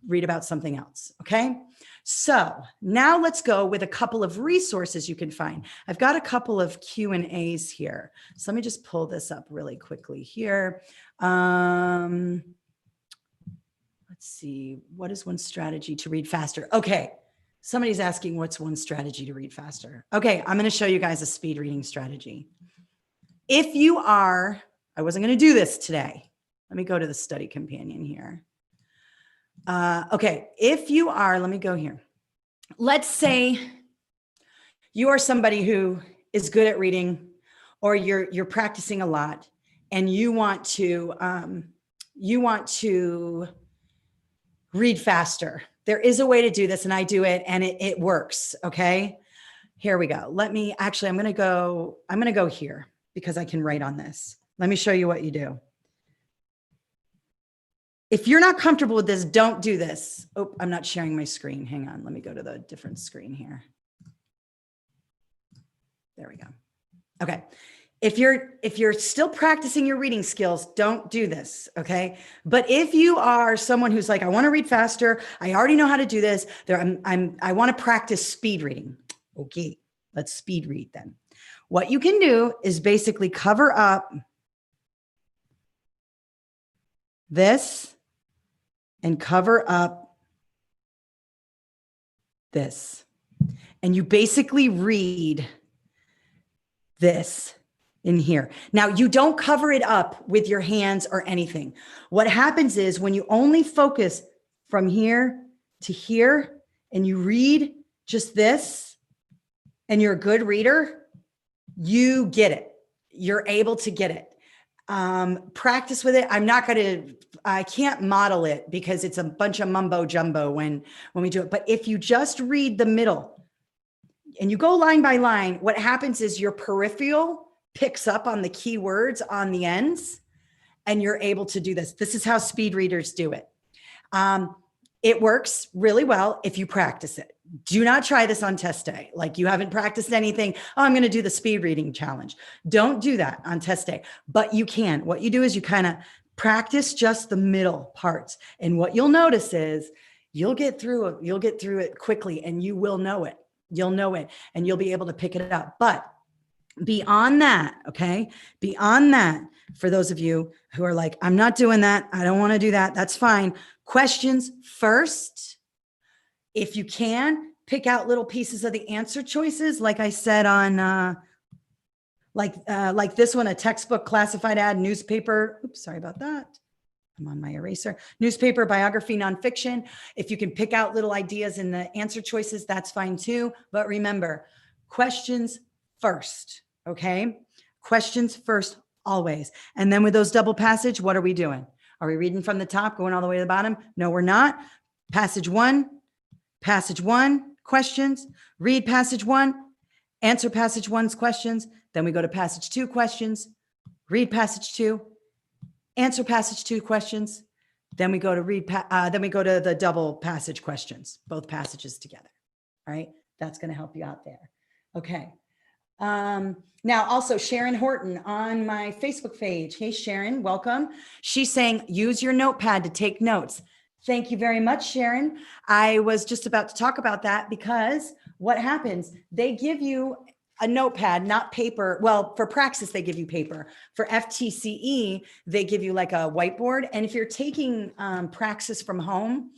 read about something else. Okay. So now let's go with a couple of resources you can find. I've got a couple of Q&As here. So let me just pull this up really quickly here. Let's see. What is one strategy to read faster? Okay. Somebody's asking what's one strategy to read faster. Okay. I'm going to show you guys a speed reading strategy. If you are, I wasn't going to do this today. Let me go to the study companion here. Okay, if you are, let me go here. Let's say you are somebody who is good at reading, or you're practicing a lot, and you want to read faster. There is a way to do this, and I do it, and it works. Okay, here we go. I'm going to go here because I can write on this. Let me show you what you do. If you're not comfortable with this, don't do this. Oh, I'm not sharing my screen. Hang on. Let me go to the different screen here. There we go. Okay. If you're still practicing your reading skills, don't do this. Okay. But if you are someone who's like, I want to read faster, I already know how to do this. I want to practice speed reading. Okay. Let's speed read then. What you can do is basically cover up this and cover up this. And you basically read this in here. Now, you don't cover it up with your hands or anything. What happens is when you only focus from here to here and you read just this, and you're a good reader, you get it. You're able to get it. Practice with it. I can't model it because it's a bunch of mumbo jumbo when we do it. But if you just read the middle and you go line by line, what happens is your peripheral picks up on the key words on the ends, and you're able to do this. This is how speed readers do it. It works really well if you practice it. Do not try this on test day. Like you haven't practiced anything. Oh, I'm going to do the speed reading challenge. Don't do that on test day, but you can. What you do is you kind of practice just the middle parts. And what you'll notice is you'll get through it quickly, and you will know it. You'll know it, and you'll be able to pick it up. But beyond that, okay, beyond that, for those of you who are like, I'm not doing that, I don't want to do that, that's fine. Questions first. If you can, pick out little pieces of the answer choices, like I said on, like this one, a textbook, classified ad, newspaper. Oops, sorry about that. I'm on my eraser. Newspaper, biography, nonfiction. If you can pick out little ideas in the answer choices, that's fine too. But remember, questions first, okay? Questions first, always. And then with those double passage, what are we doing? Are we reading from the top, going all the way to the bottom? No, we're not. Passage one, questions, read passage one, answer passage one's questions. Then we go to passage two, questions, read passage two, answer passage two questions. Then we go to then we go to the double passage questions, both passages together. All right. That's going to help you out there. Okay. Now also Sharon Horton on my Facebook page. Hey, Sharon, welcome. She's saying, use your notepad to take notes. Thank you very much, Sharon. I was just about to talk about that because what happens, they give you a notepad, not paper. Well, for Praxis, they give you paper. For FTCE, they give you like a whiteboard. And if you're taking Praxis from home,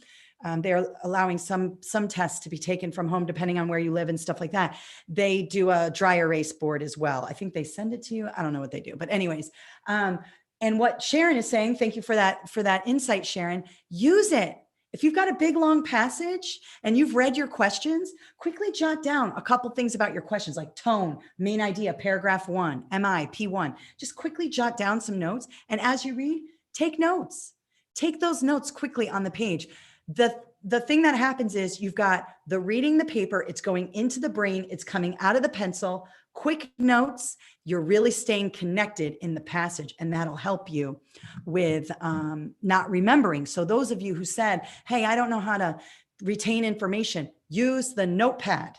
they're allowing some tests to be taken from home, depending on where you live and stuff like that. They do a dry erase board as well. I think they send it to you. I don't know what they do, but anyways, and what Sharon is saying, thank you for that insight, Sharon. Use it. If you've got a big, long passage and you've read your questions, quickly jot down a couple things about your questions, like tone, main idea, paragraph 1, MI, P1. Just quickly jot down some notes. And as you read, take notes. Take those notes quickly on the page. The thing that happens is you've got the reading the paper, it's going into the brain, it's coming out of the pencil, quick notes, you're really staying connected in the passage, and that'll help you with not remembering. So those of you who said, hey, I don't know how to retain information, use the notepad.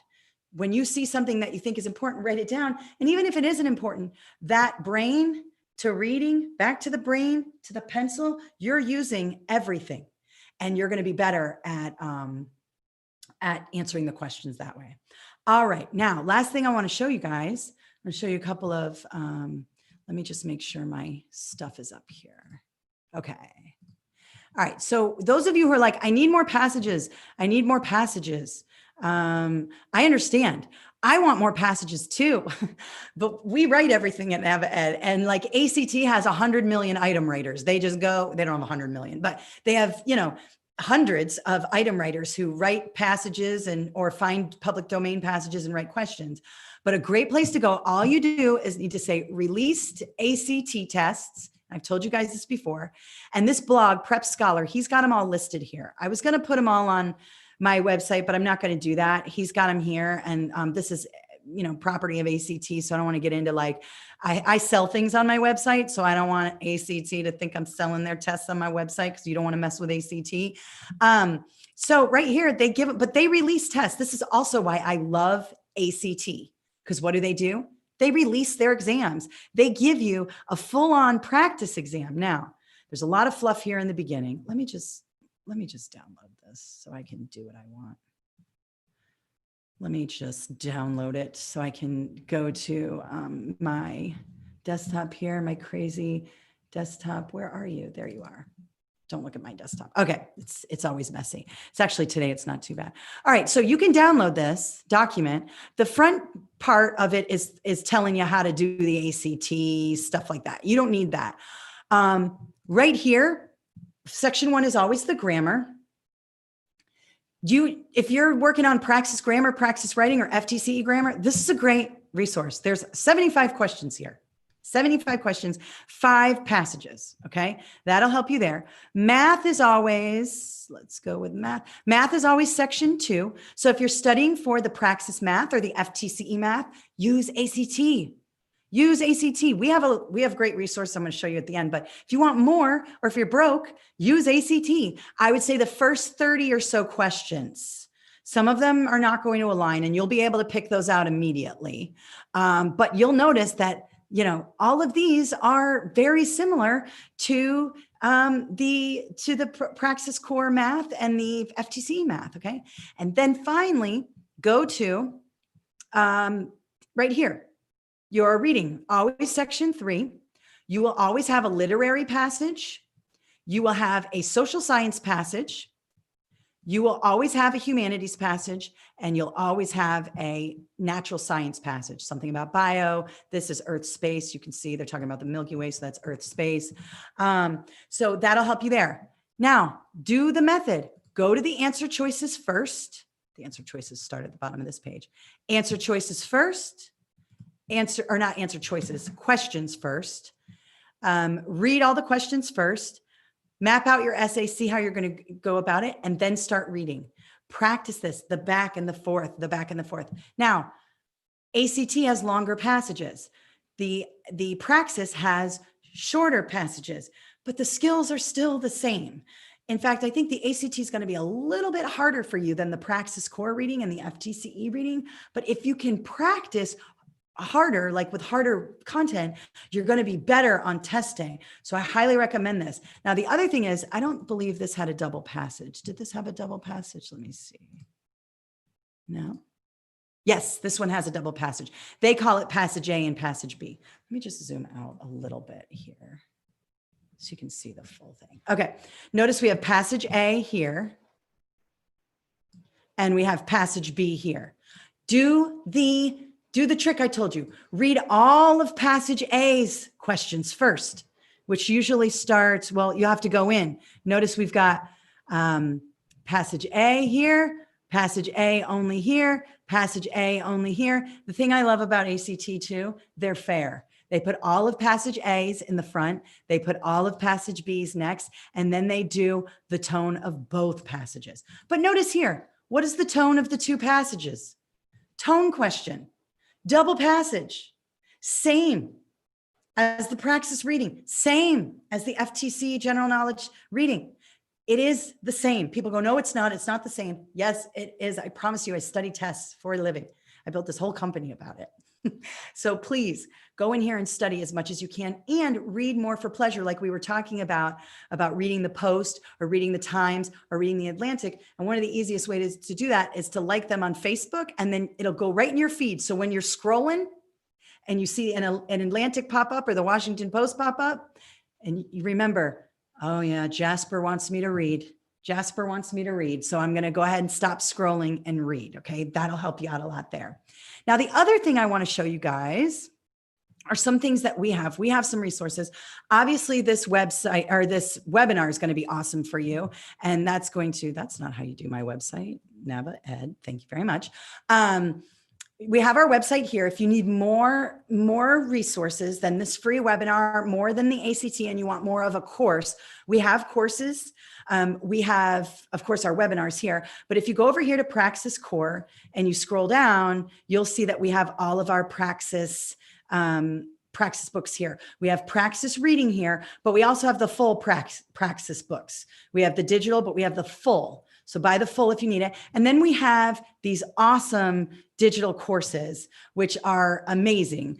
When you see something that you think is important, write it down. And even if it isn't important, that brain to reading, back to the brain, to the pencil, you're using everything. And you're going to be better at answering the questions that way. All right. Now, last thing I want to show you guys, I'm going to show you a couple of, let me just make sure my stuff is up here. Okay. All right. So those of you who are like, I need more passages. I need more passages. I understand. I want more passages too, but we write everything at NavEd, and like ACT has 100 million item writers. They just go, they don't have 100 million, but they have, hundreds of item writers who write passages or find public domain passages and write questions. But a great place to go, all you do is need to say released ACT tests. I've told you guys this before. And this blog, Prep Scholar, he's got them all listed here. I was going to put them all on my website, but I'm not going to do that. He's got them here. And this is, property of ACT. So I don't want to get into I sell things on my website. So I don't want ACT to think I'm selling their tests on my website, because you don't want to mess with ACT. So right here, but they release tests. This is also why I love ACT, because what do? They release their exams. They give you a full-on practice exam. Now, there's a lot of fluff here in the beginning. Let me just download this so I can do what I want. Let me just download it so I can go to my desktop here, my crazy desktop. Where are you? There you are. Don't look at my desktop. Okay, it's always messy. It's actually today, it's not too bad. All right, so you can download this document. The front part of it is telling you how to do the ACT, stuff like that. You don't need that. Right here, section 1 is always the grammar. If you're working on Praxis Grammar, Praxis Writing, or FTCE Grammar, this is a great resource. There's 75 questions here. 75 questions, 5 passages, okay? That'll help you there. Math is always, let's go with math. Math is always section 2. So if you're studying for the Praxis Math or the FTCE Math, use ACT. Use ACT. We have great resources I'm going to show you at the end, but if you want more, or if you're broke, use ACT. I would say the first 30 or so questions, some of them are not going to align, and you'll be able to pick those out immediately. But you'll notice that, all of these are very similar to the Praxis Core Math and the FTCE Math. Okay. And then finally go to right here. Your reading, always section 3. You will always have a literary passage. You will have a social science passage. You will always have a humanities passage, and you'll always have a natural science passage, something about bio. This is Earth space. You can see they're talking about the Milky Way, so that's Earth space. So that'll help you there. Now, do the method. Go to the answer choices first. The answer choices start at the bottom of this page. Answer choices first. Questions first. Read all the questions first. Map out your essay, see how you're going to go about it, and then start reading. Practice this, the back and the forth, the back and the forth. Now, ACT has longer passages. The Praxis has shorter passages, but the skills are still the same. In fact, I think the ACT is going to be a little bit harder for you than the Praxis Core reading and the FTCE reading. But if you can practice harder, like with harder content, you're going to be better on testing. So I highly recommend this. Now, the other thing is, I don't believe this had a double passage. Did this have a double passage? Let me see. No. Yes, this one has a double passage. They call it passage A and passage B. Let me just zoom out a little bit here so you can see the full thing. Okay. Notice we have passage A here. and we have passage B here. Do the trick I told you. Read all of passage A's questions first, which usually starts, well, you have to go in. Notice we've got passage A here, passage A only here, passage A only here. The thing I love about ACT too, they're fair. They put all of passage A's in the front, they put all of passage B's next, and then they do the tone of both passages. But notice here, what is the tone of the two passages? Tone question, double passage, same as the Praxis reading, same as the FTC general knowledge reading. It is the same. People go, no, it's not the same. Yes, it is. I promise you, I study tests for a living. I built this whole company about it. So please go in here and study as much as you can and read more for pleasure. Like we were talking about reading the Post or reading the Times or reading the Atlantic. And one of the easiest ways to do that is to like them on Facebook, and then it'll go right in your feed. So when you're scrolling and you see an Atlantic pop up or the Washington Post pop up, and you remember, oh yeah, Jasper wants me to read. Jasper wants me to read. So I'm going to go ahead and stop scrolling and read. Okay. That'll help you out a lot there. Now, the other thing I want to show you guys are some things that we have. We have some resources. Obviously, this website or this webinar is going to be awesome for you. And that's not how you do my website. Nava Ed, thank you very much. We have our website here. If you need more resources than this free webinar, more than the ACT, and you want more of a course, we have courses. We have, of course, our webinars here. But if you go over here to Praxis Core and you scroll down, you'll see that we have all of our Praxis books here. We have Praxis reading here, but we also have the full Praxis books. We have the digital, but we have the full. So buy the full if you need it. And then we have these awesome digital courses, which are amazing.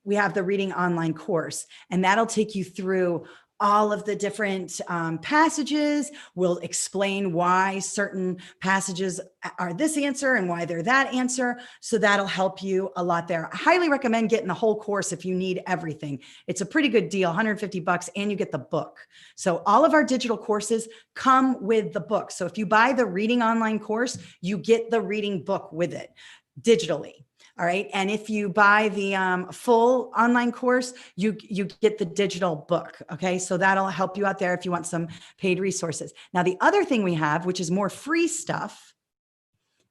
We have the reading online course, and that'll take you through all of the different passages. We'll explain why certain passages are this answer and why they're that answer. So that'll help you a lot there. I highly recommend getting the whole course if you need everything. It's a pretty good deal, $150, and you get the book. So all of our digital courses come with the book. So if you buy the reading online course, you get the reading book with it digitally. All right. And if you buy the full online course, you get the digital book. Okay. So that'll help you out there if you want some paid resources. Now, the other thing we have, which is more free stuff,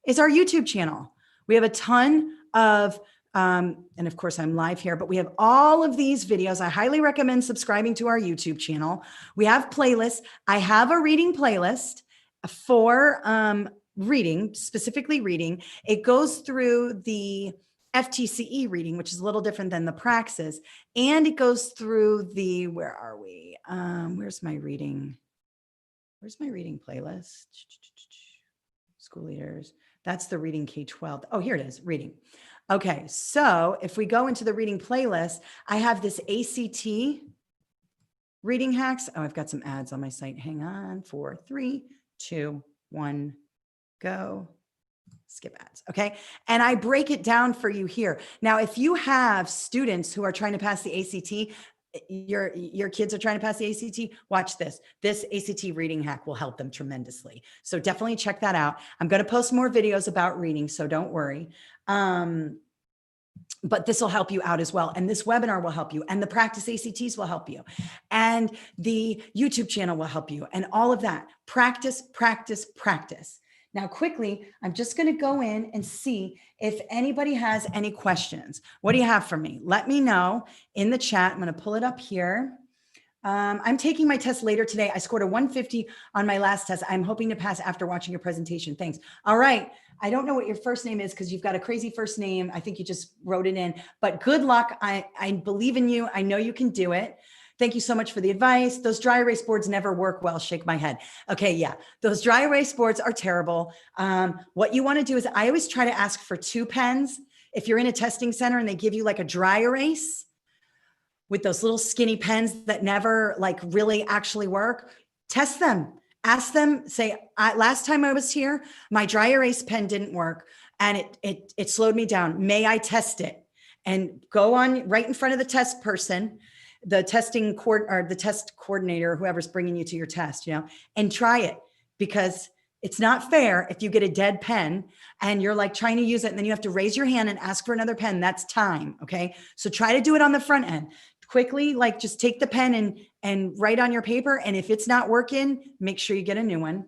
is our YouTube channel. We have a ton of, and of course I'm live here, but we have all of these videos. I highly recommend subscribing to our YouTube channel. We have playlists. I have a reading playlist for, reading, specifically reading. It goes through the FTCE reading, which is a little different than the Praxis. And it goes through the, where are we? Where's my reading playlist? School leaders. That's the reading K-12. Oh, here it is, reading. Okay. So if we go into the reading playlist, I have this ACT reading hacks. Oh, I've got some ads on my site. Hang on. 4, 3, 2, 1. Go. Skip ads. Okay. And I break it down for you here. Now, if you have students who are trying to pass the ACT, your kids are trying to pass the ACT, watch this. This ACT reading hack will help them tremendously. So definitely check that out. I'm going to post more videos about reading, so don't worry. But this will help you out as well. And this webinar will help you. And the Practice ACTs will help you. And the YouTube channel will help you. And all of that. Practice, practice, practice. Now, quickly, I'm just going to go in and see if anybody has any questions. What do you have for me? Let me know in the chat. I'm going to pull it up here. I'm taking my test later today. I scored a 150 on my last test. I'm hoping to pass after watching your presentation. Thanks. All right. I don't know what your first name is because you've got a crazy first name. I think you just wrote it in, but good luck. I believe in you. I know you can do it. Thank you so much for the advice. Those dry erase boards never work well. Shake my head. Okay. Yeah. Those dry erase boards are terrible. What you want to do is I always try to ask for 2 pens. If you're in a testing center and they give you like a dry erase with those little skinny pens that never like really actually work, test them. Ask them, say, last time I was here, my dry erase pen didn't work and it slowed me down. May I test it? And go on right in front of the test person, the test coordinator, whoever's bringing you to your test, and try it, because It's not fair if you get a dead pen and you're like trying to use it and then you have to raise your hand and ask for another pen. That's time. Okay. So try to do it on the front end quickly. Like just take the pen and write on your paper. And if it's not working, make sure you get a new one.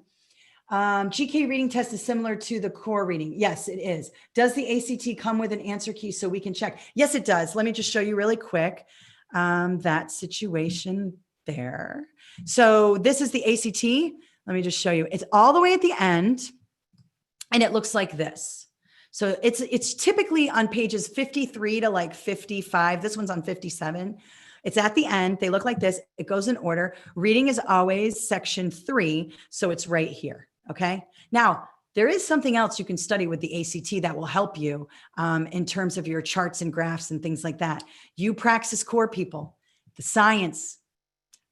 GK reading test is similar to the core reading. Yes, it is. Does the ACT come with an answer key so we can check? Yes, it does. Let me just show you really quick that situation there. So this is the ACT. Let me just show you. It's all the way at the end and it looks like this. So it's typically on pages 53 to like 55. This one's on 57. It's at the end. They look like this. It goes in order. Reading is always section 3. So it's right here. Okay. Now there is something else you can study with the ACT that will help you in terms of your charts and graphs and things like that. You Praxis Core people, the science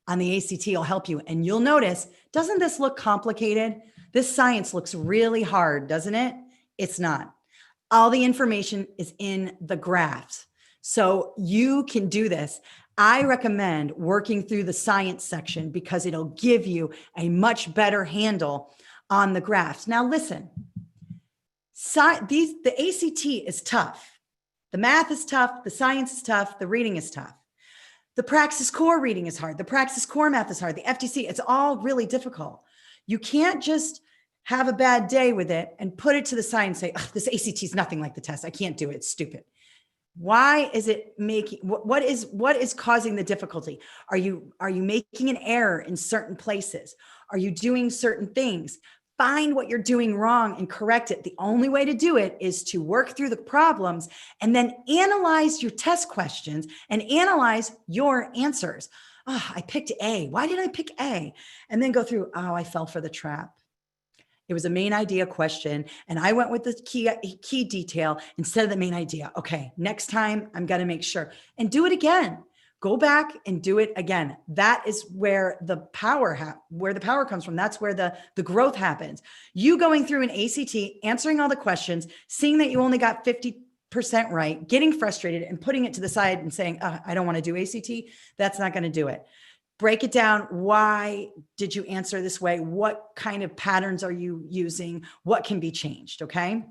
on the ACT will help you. And you'll notice, doesn't this look complicated? This science looks really hard, doesn't it? It's not. All the information is in the graphs. So you can do this. I recommend working through the science section because it'll give you a much better handle on the graphs. Now listen, the ACT is tough. The math is tough. The science is tough. The reading is tough. The Praxis Core reading is hard. The Praxis Core math is hard. The FTC, it's all really difficult. You can't just have a bad day with it and put it to the side and say, oh, this ACT is nothing like the test. I can't do it. It's stupid. Why is it making, what is causing the difficulty? Are you making an error in certain places? Are you doing certain things? Find what you're doing wrong and correct it. The only way to do it is to work through the problems and then analyze your test questions and analyze your answers. Oh, I picked A. Why did I pick A? And then go through, oh, I fell for the trap. It was a main idea question. And I went with the key detail instead of the main idea. Okay, next time I'm going to make sure and do it again. Go back and do it again. That is where the power comes from. That's where the growth happens. You going through an ACT, answering all the questions, seeing that you only got 50% right, getting frustrated and putting it to the side and saying, I don't want to do ACT. That's not going to do it. Break it down. Why did you answer this way? What kind of patterns are you using? What can be changed? Okay.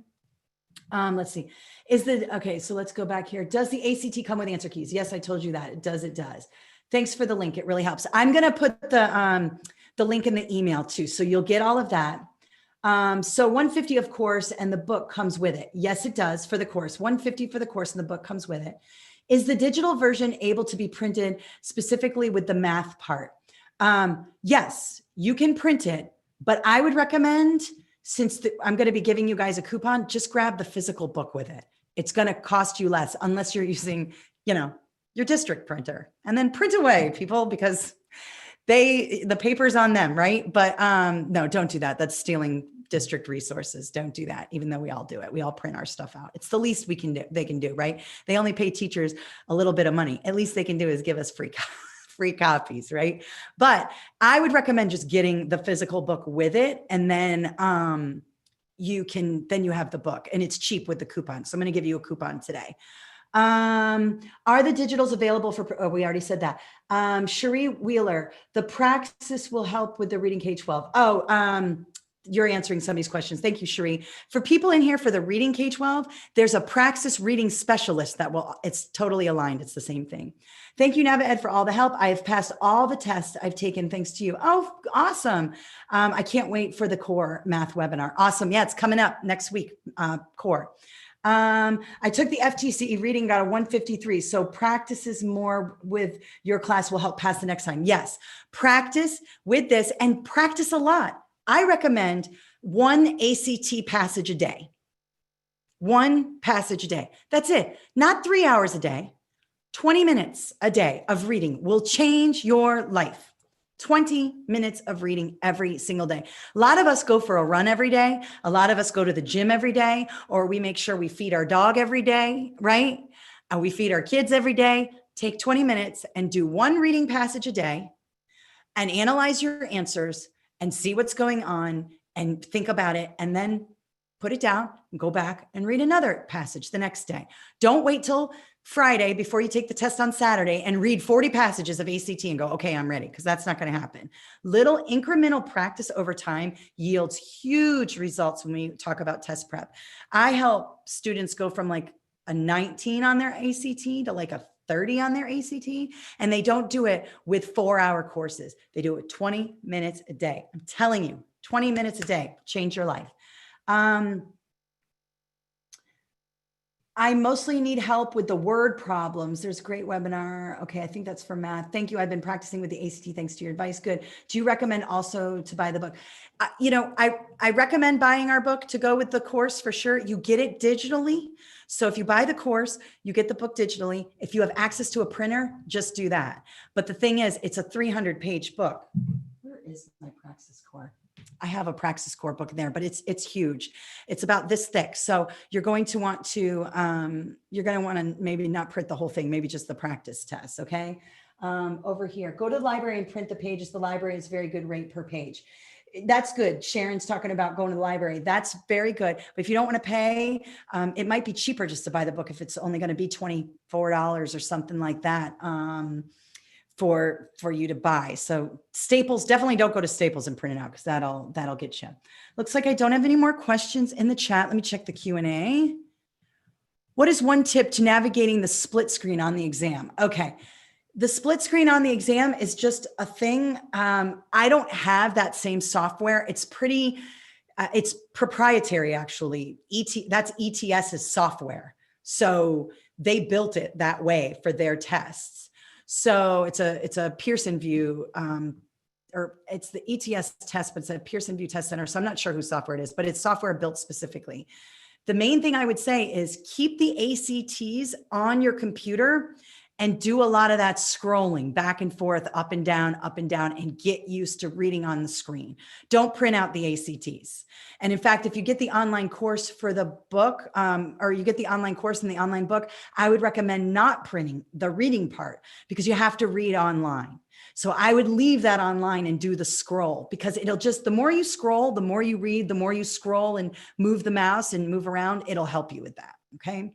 Let's see. Okay. So let's go back here. Does the ACT come with answer keys? Yes, I told you that. It does. It does. Thanks for the link. It really helps. I'm going to put the link in the email too. So you'll get all of that. So 150 of course, and the book comes with it. Yes, it does for the course. 150 for the course and the book comes with it. Is the digital version able to be printed specifically with the math part? Yes, you can print it, but I would recommend, since I'm going to be giving you guys a coupon, just grab the physical book with it. It's going to cost you less unless you're using, your district printer, and then print away, people, because the paper's on them, right? But no, don't do that. That's stealing district resources. Don't do that. Even though we all do it. We all print our stuff out. It's the least they can do, right? They only pay teachers a little bit of money. At least they can do is give us free copies, right? But I would recommend just getting the physical book with it. And then you have the book and it's cheap with the coupon. So I'm going to give you a coupon today. Are the digitals available for, we already said that. Cherie Wheeler, the Praxis will help with the reading K-12. You're answering somebody's questions. Thank you, Cherie. For people in here for the reading K-12, there's a Praxis reading specialist it's totally aligned. It's the same thing. Thank you, NavaEd, for all the help. I have passed all the tests I've taken thanks to you. Oh, awesome. I can't wait for the core math webinar. Awesome. Yeah, it's coming up next week, core. I took the FTCE reading, got a 153. So practices more with your class will help pass the next time. Yes, practice with this and practice a lot. I recommend one ACT passage a day. One passage a day. That's it. Not 3 hours a day. 20 minutes a day of reading will change your life. 20 minutes of reading every single day. A lot of us go for a run every day. A lot of us go to the gym every day, or we make sure we feed our dog every day, right? And we feed our kids every day. Take 20 minutes and do one reading passage a day and analyze your answers and see what's going on and think about it, and then put it down and go back and read another passage the next day. Don't wait till Friday before you take the test on Saturday and read 40 passages of ACT and go, okay, I'm ready, because that's not going to happen. Little incremental practice over time yields huge results when we talk about test prep. I help students go from like a 19 on their ACT to like a 30 on their ACT, and they don't do it with 4-hour courses. They do it 20 minutes a day. I'm telling you, 20 minutes a day, change your life. I mostly need help with the word problems. There's a great webinar. Okay, I think that's for math. Thank you. I've been practicing with the ACT thanks to your advice. Good. Do you recommend also to buy the book? I recommend buying our book to go with the course for sure. You get it digitally. So if you buy the course, you get the book digitally. If you have access to a printer, just do that. But the thing is, it's a 300-page book. Where is my Praxis Core? I have a Praxis Core book in there, but it's huge. It's about this thick. So you're going to want to maybe not print the whole thing, maybe just the practice test. Okay. Over here, go to the library and print the pages. The library is very good rate per page. That's good. Sharon's talking about going to the library. That's very good. But if you don't want to pay, it might be cheaper just to buy the book if it's only going to be $24 or something like that. For you to buy. So Staples, definitely don't go to Staples and print it out, because that'll get you. Looks like I don't have any more questions in the chat. Let me check the Q&A. What is one tip to navigating the split screen on the exam? Okay. The split screen on the exam is just a thing. I don't have that same software. It's pretty, it's proprietary actually. That's ETS's software. So they built it that way for their tests. So it's a Pearson VUE, or it's the ETS test, but it's a Pearson VUE test center. So I'm not sure whose software it is, but it's software built specifically. The main thing I would say is keep the ACTs on your computer and do a lot of that scrolling back and forth, up and down, and get used to reading on the screen. Don't print out the ACTs. And in fact, if you get the online course for the book, or you get the online course in the online book, I would recommend not printing the reading part, because you have to read online. So I would leave that online and do the scroll, because it'll just, the more you scroll, the more you read, the more you scroll and move the mouse and move around, it'll help you with that. Okay.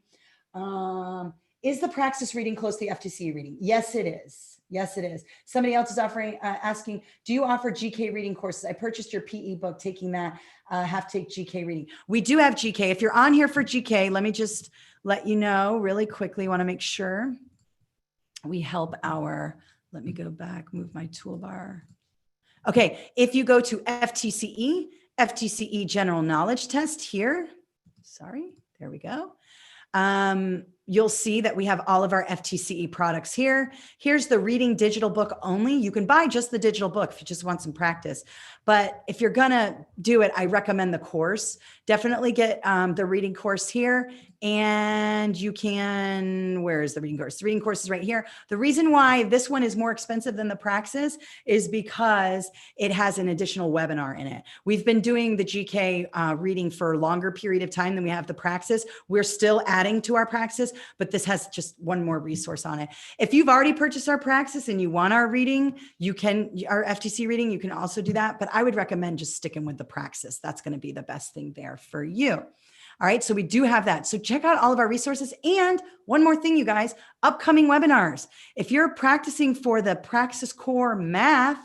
Is the Praxis reading close to the FTC reading? Yes, it is. Yes, it is. Somebody else is asking, do you offer GK reading courses? I purchased your PE book, taking that, have to take GK reading. We do have GK. If you're on here for GK, let me just let you know really quickly. Want to make sure we help let me go back, move my toolbar. Okay. If you go to FTCE general knowledge test here, sorry, there we go. You'll see that we have all of our FTCE products here. Here's the reading digital book only. You can buy just the digital book if you just want some practice. But if you're going to do it, I recommend the course. Definitely get the reading course here. And you can, where is the reading course? The reading course is right here. The reason why this one is more expensive than the Praxis is because it has an additional webinar in it. We've been doing the GK reading for a longer period of time than we have the Praxis. We're still adding to our Praxis, but this has just one more resource on it. If you've already purchased our Praxis and you want our reading, you can, our FTC reading, you can also do that. But I would recommend just sticking with the Praxis. That's going to be the best thing there for you. All right, so we do have that. So check out all of our resources. And one more thing, you guys, upcoming webinars. If you're practicing for the Praxis Core math,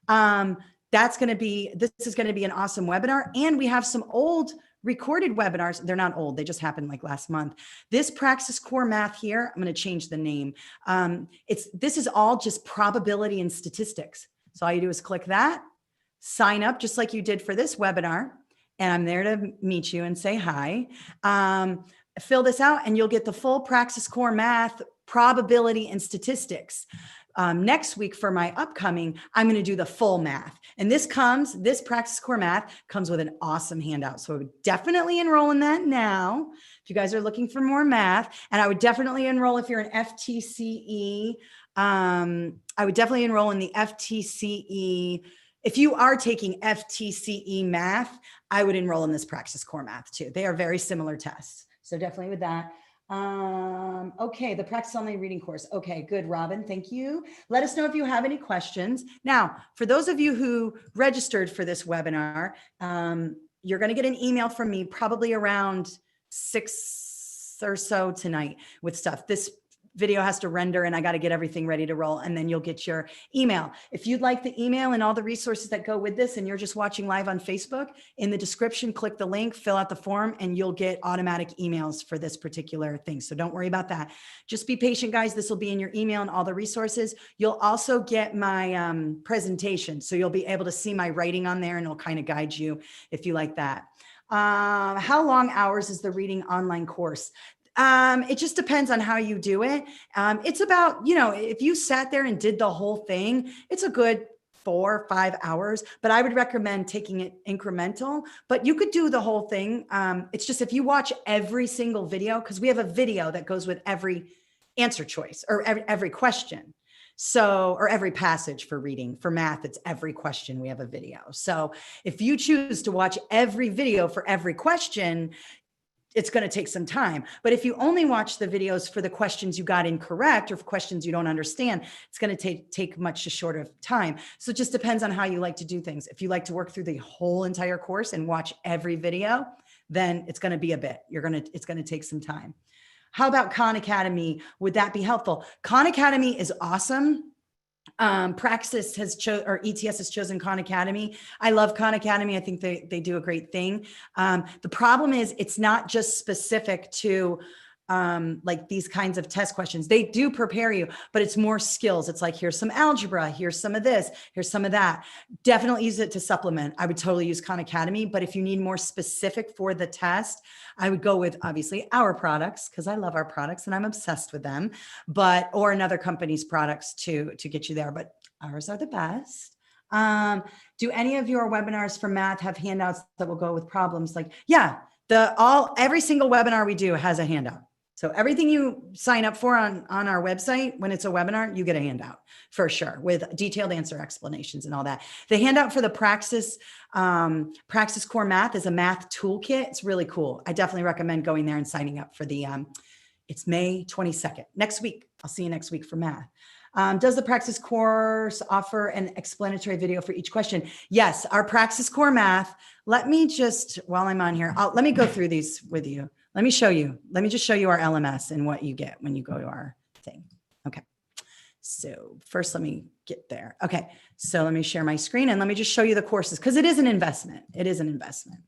this is going to be an awesome webinar. And we have some old recorded webinars. They're not old. They just happened like last month. This Praxis Core math here, I'm going to change the name. This is all just probability and statistics. So all you do is click that, sign up just like you did for this webinar. And I'm there to meet you and say hi. Fill this out and you'll get the full Praxis Core math, probability, and statistics. Next week for my upcoming, I'm going to do the full math. And this Praxis Core math comes with an awesome handout. So I would definitely enroll in that now if you guys are looking for more math. And I would definitely enroll if you're an FTCE. I would definitely enroll in the FTCE. If you are taking FTCE math, I would enroll in this Praxis Core math too. They are very similar tests. So definitely with that. Okay, the Praxis Online Reading course. Okay, good, Robin, thank you. Let us know if you have any questions. Now, for those of you who registered for this webinar, you're gonna get an email from me probably around 6 or so tonight with stuff. This video has to render and I got to get everything ready to roll, and then you'll get your email. If you'd like the email and all the resources that go with this and you're just watching live on Facebook, in the description, click the link, fill out the form, and you'll get automatic emails for this particular thing. So don't worry about that. Just be patient, guys. This will be in your email and all the resources. You'll also get my presentation. So you'll be able to see my writing on there and it'll kind of guide you if you like that. How long hours is the reading online course? It just depends on how you do it. It's about, you know, if you sat there and did the whole thing, it's a good 4 or 5 hours, but I would recommend taking it incremental, but you could do the whole thing. It's just, if you watch every single video, because we have a video that goes with every answer choice or every question. So, or every passage for reading. For math, it's every question, we have a video. So if you choose to watch every video for every question, it's going to take some time. But if you only watch the videos for the questions you got incorrect or for questions you don't understand, it's going to take much shorter time. So it just depends on how you like to do things. If you like to work through the whole entire course and watch every video, then it's going to be a bit. It's going to take some time. How about Khan Academy? Would that be helpful? Khan Academy is awesome. Praxis has chosen, or ETS has chosen Khan Academy. I love Khan Academy. I think they do a great thing. The problem is it's not just specific to like these kinds of test questions. They do prepare you, but it's more skills. It's like, here's some algebra, here's some of this, here's some of that. Definitely use it to supplement. I would totally use Khan Academy, but if you need more specific for the test, I would go with obviously our products, because I love our products and I'm obsessed with them, or another company's products to get you there, but ours are the best. Do any of your webinars for math have handouts that will go with problems? Like, yeah, every single webinar we do has a handout. So everything you sign up for on our website, when it's a webinar, you get a handout for sure with detailed answer explanations and all that. The handout for the Praxis Core Math is a math toolkit. It's really cool. I definitely recommend going there and signing up for the, it's May 22nd, next week. I'll see you next week for math. Does the Praxis course offer an explanatory video for each question? Yes, our Praxis Core Math. Let me just, while I'm on here, let me go through these with you. Let me show you. Let me just show you our LMS and what you get when you go to our thing. Okay. So first, let me get there. Okay. So let me share my screen and let me just show you the courses, because it is an investment. It is an investment.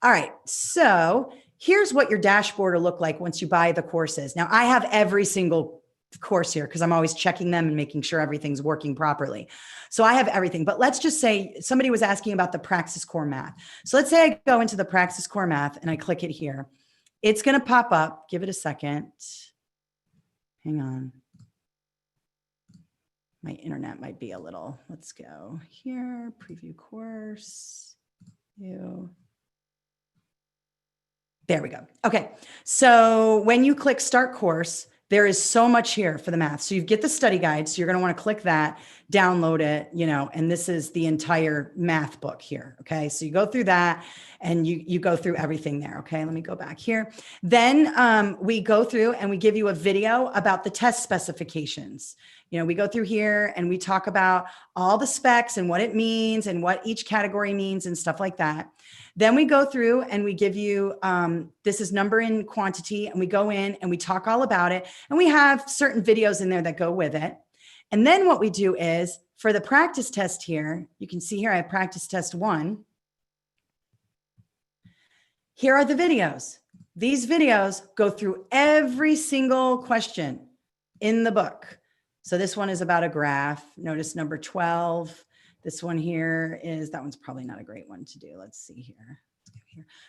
All right. So here's what your dashboard will look like once you buy the courses. Now, I have every single course here because I'm always checking them and making sure everything's working properly. So I have everything, but let's just say somebody was asking about the Praxis Core Math. So let's say I go into the Praxis Core Math and I click it here. It's going to pop up. Give it a second. Hang on. My internet might be a little, let's go here, preview course. There we go. Okay. So when you click start course, there is so much here for the math. So you get the study guide. So you're going to want to click that, download it, and this is the entire math book here. Okay. So you go through that and you go through everything there. Okay. Let me go back here. Then we go through and we give you a video about the test specifications. We go through here and we talk about all the specs and what it means and what each category means and stuff like that. Then we go through and we give you, this is number and quantity, and we go in and we talk all about it. And we have certain videos in there that go with it. And then what we do is for the practice test here, you can see here, I have practice test 1. Here are the videos. These videos go through every single question in the book. So this one is about a graph. Notice number 12. This one here that one's probably not a great one to do. Let's see here.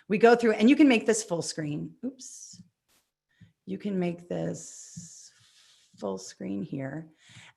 We go through and you can make this full screen. Oops. You can make this full screen here.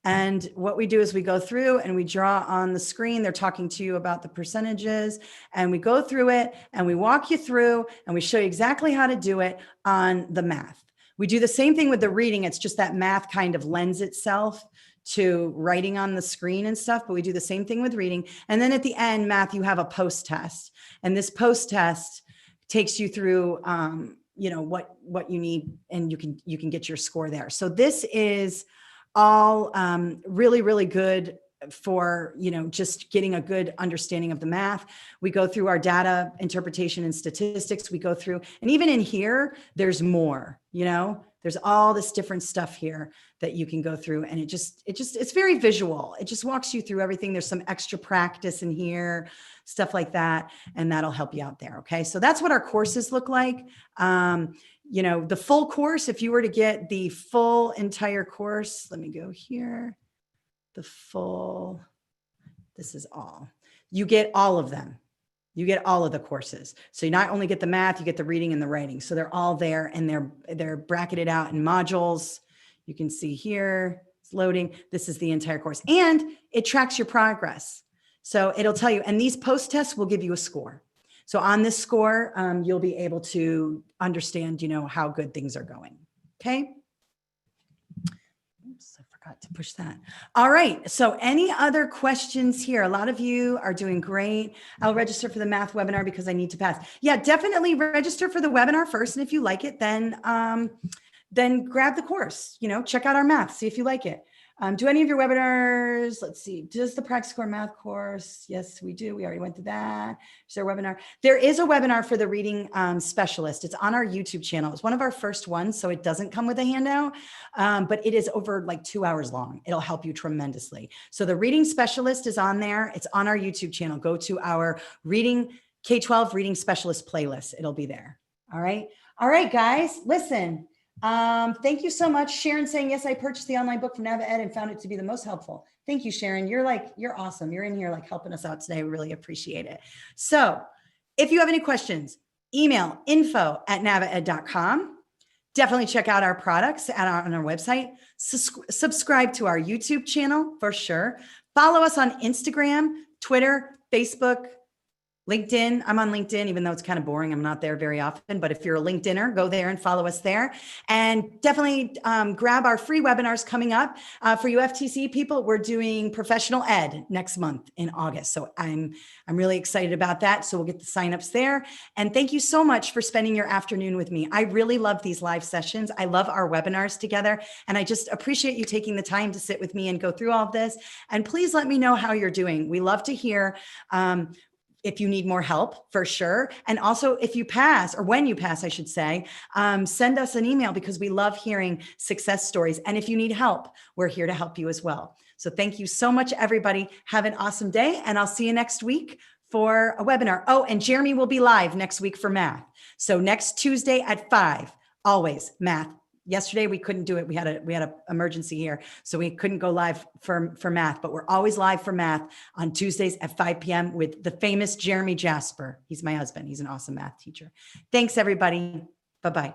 And what we do is we go through and we draw on the screen. They're talking to you about the percentages, and we go through it and we walk you through and we show you exactly how to do it on the math. We do the same thing with the reading. It's just that math kind of lends itself to writing on the screen and stuff, but we do the same thing with reading. And then at the end, math, you have a post test, and this post test takes you through, what you need, and you can get your score there. So this is all really, really good for, just getting a good understanding of the math. We go through our data interpretation and statistics. We go through, and even in here, there's more, there's all this different stuff here that you can go through. And it's very visual. It just walks you through everything. There's some extra practice in here, stuff like that. And that'll help you out there. Okay. So that's what our courses look like. The full course, if you were to get the full entire course, let me go here. This is all. You get all of them. You get all of the courses. So you not only get the math, you get the reading and the writing. So they're all there, and they're bracketed out in modules. You can see here, it's loading. This is the entire course, and it tracks your progress. So it'll tell you, and these post tests will give you a score. So on this score, you'll be able to understand, how good things are going. Okay. To push that. All right. So any other questions here? A lot of you are doing great. I'll register for the math webinar because I need to pass. Yeah, definitely register for the webinar first. And if you like it, then grab the course, check out our math, see if you like it. Do any of your webinars, let's see, does the Praxis Core math course? Yes, we do. We already went through that. Is there a webinar? There is a webinar for the reading specialist. It's on our YouTube channel. It's one of our first ones, so it doesn't come with a handout, but it is over like 2 hours long. It'll help you tremendously. So the reading specialist is on there. It's on our YouTube channel. Go to our K-12 reading specialist playlist. It'll be there. All right. All right, guys, listen. Thank you so much. Sharon saying, yes, I purchased the online book from NavaEd and found it to be the most helpful. Thank you, Sharon. You're awesome. You're in here helping us out today. We really appreciate it. So if you have any questions, email info@navaed.com. Definitely check out our products on our website. Subscribe to our YouTube channel for sure. Follow us on Instagram, Twitter, Facebook, LinkedIn. I'm on LinkedIn, even though it's kind of boring. I'm not there very often, but if you're a LinkedIner, go there and follow us there. And definitely grab our free webinars coming up. For you FTC people, we're doing professional ed next month in August. So I'm really excited about that. So we'll get the signups there. And thank you so much for spending your afternoon with me. I really love these live sessions. I love our webinars together. And I just appreciate you taking the time to sit with me and go through all of this. And please let me know how you're doing. We love to hear if you need more help, for sure. And also if you pass, or when you pass, I should say, send us an email because we love hearing success stories. And if you need help, we're here to help you as well. So thank you so much, everybody. Have an awesome day. And I'll see you next week for a webinar. Oh, and Jeremy will be live next week for math. So next Tuesday at 5, always math. Yesterday we couldn't do it. We had a emergency here, so we couldn't go live for math. But we're always live for math on Tuesdays at 5 p.m. with the famous Jeremy Jasper. He's my husband. He's an awesome math teacher. Thanks, everybody. Bye-bye.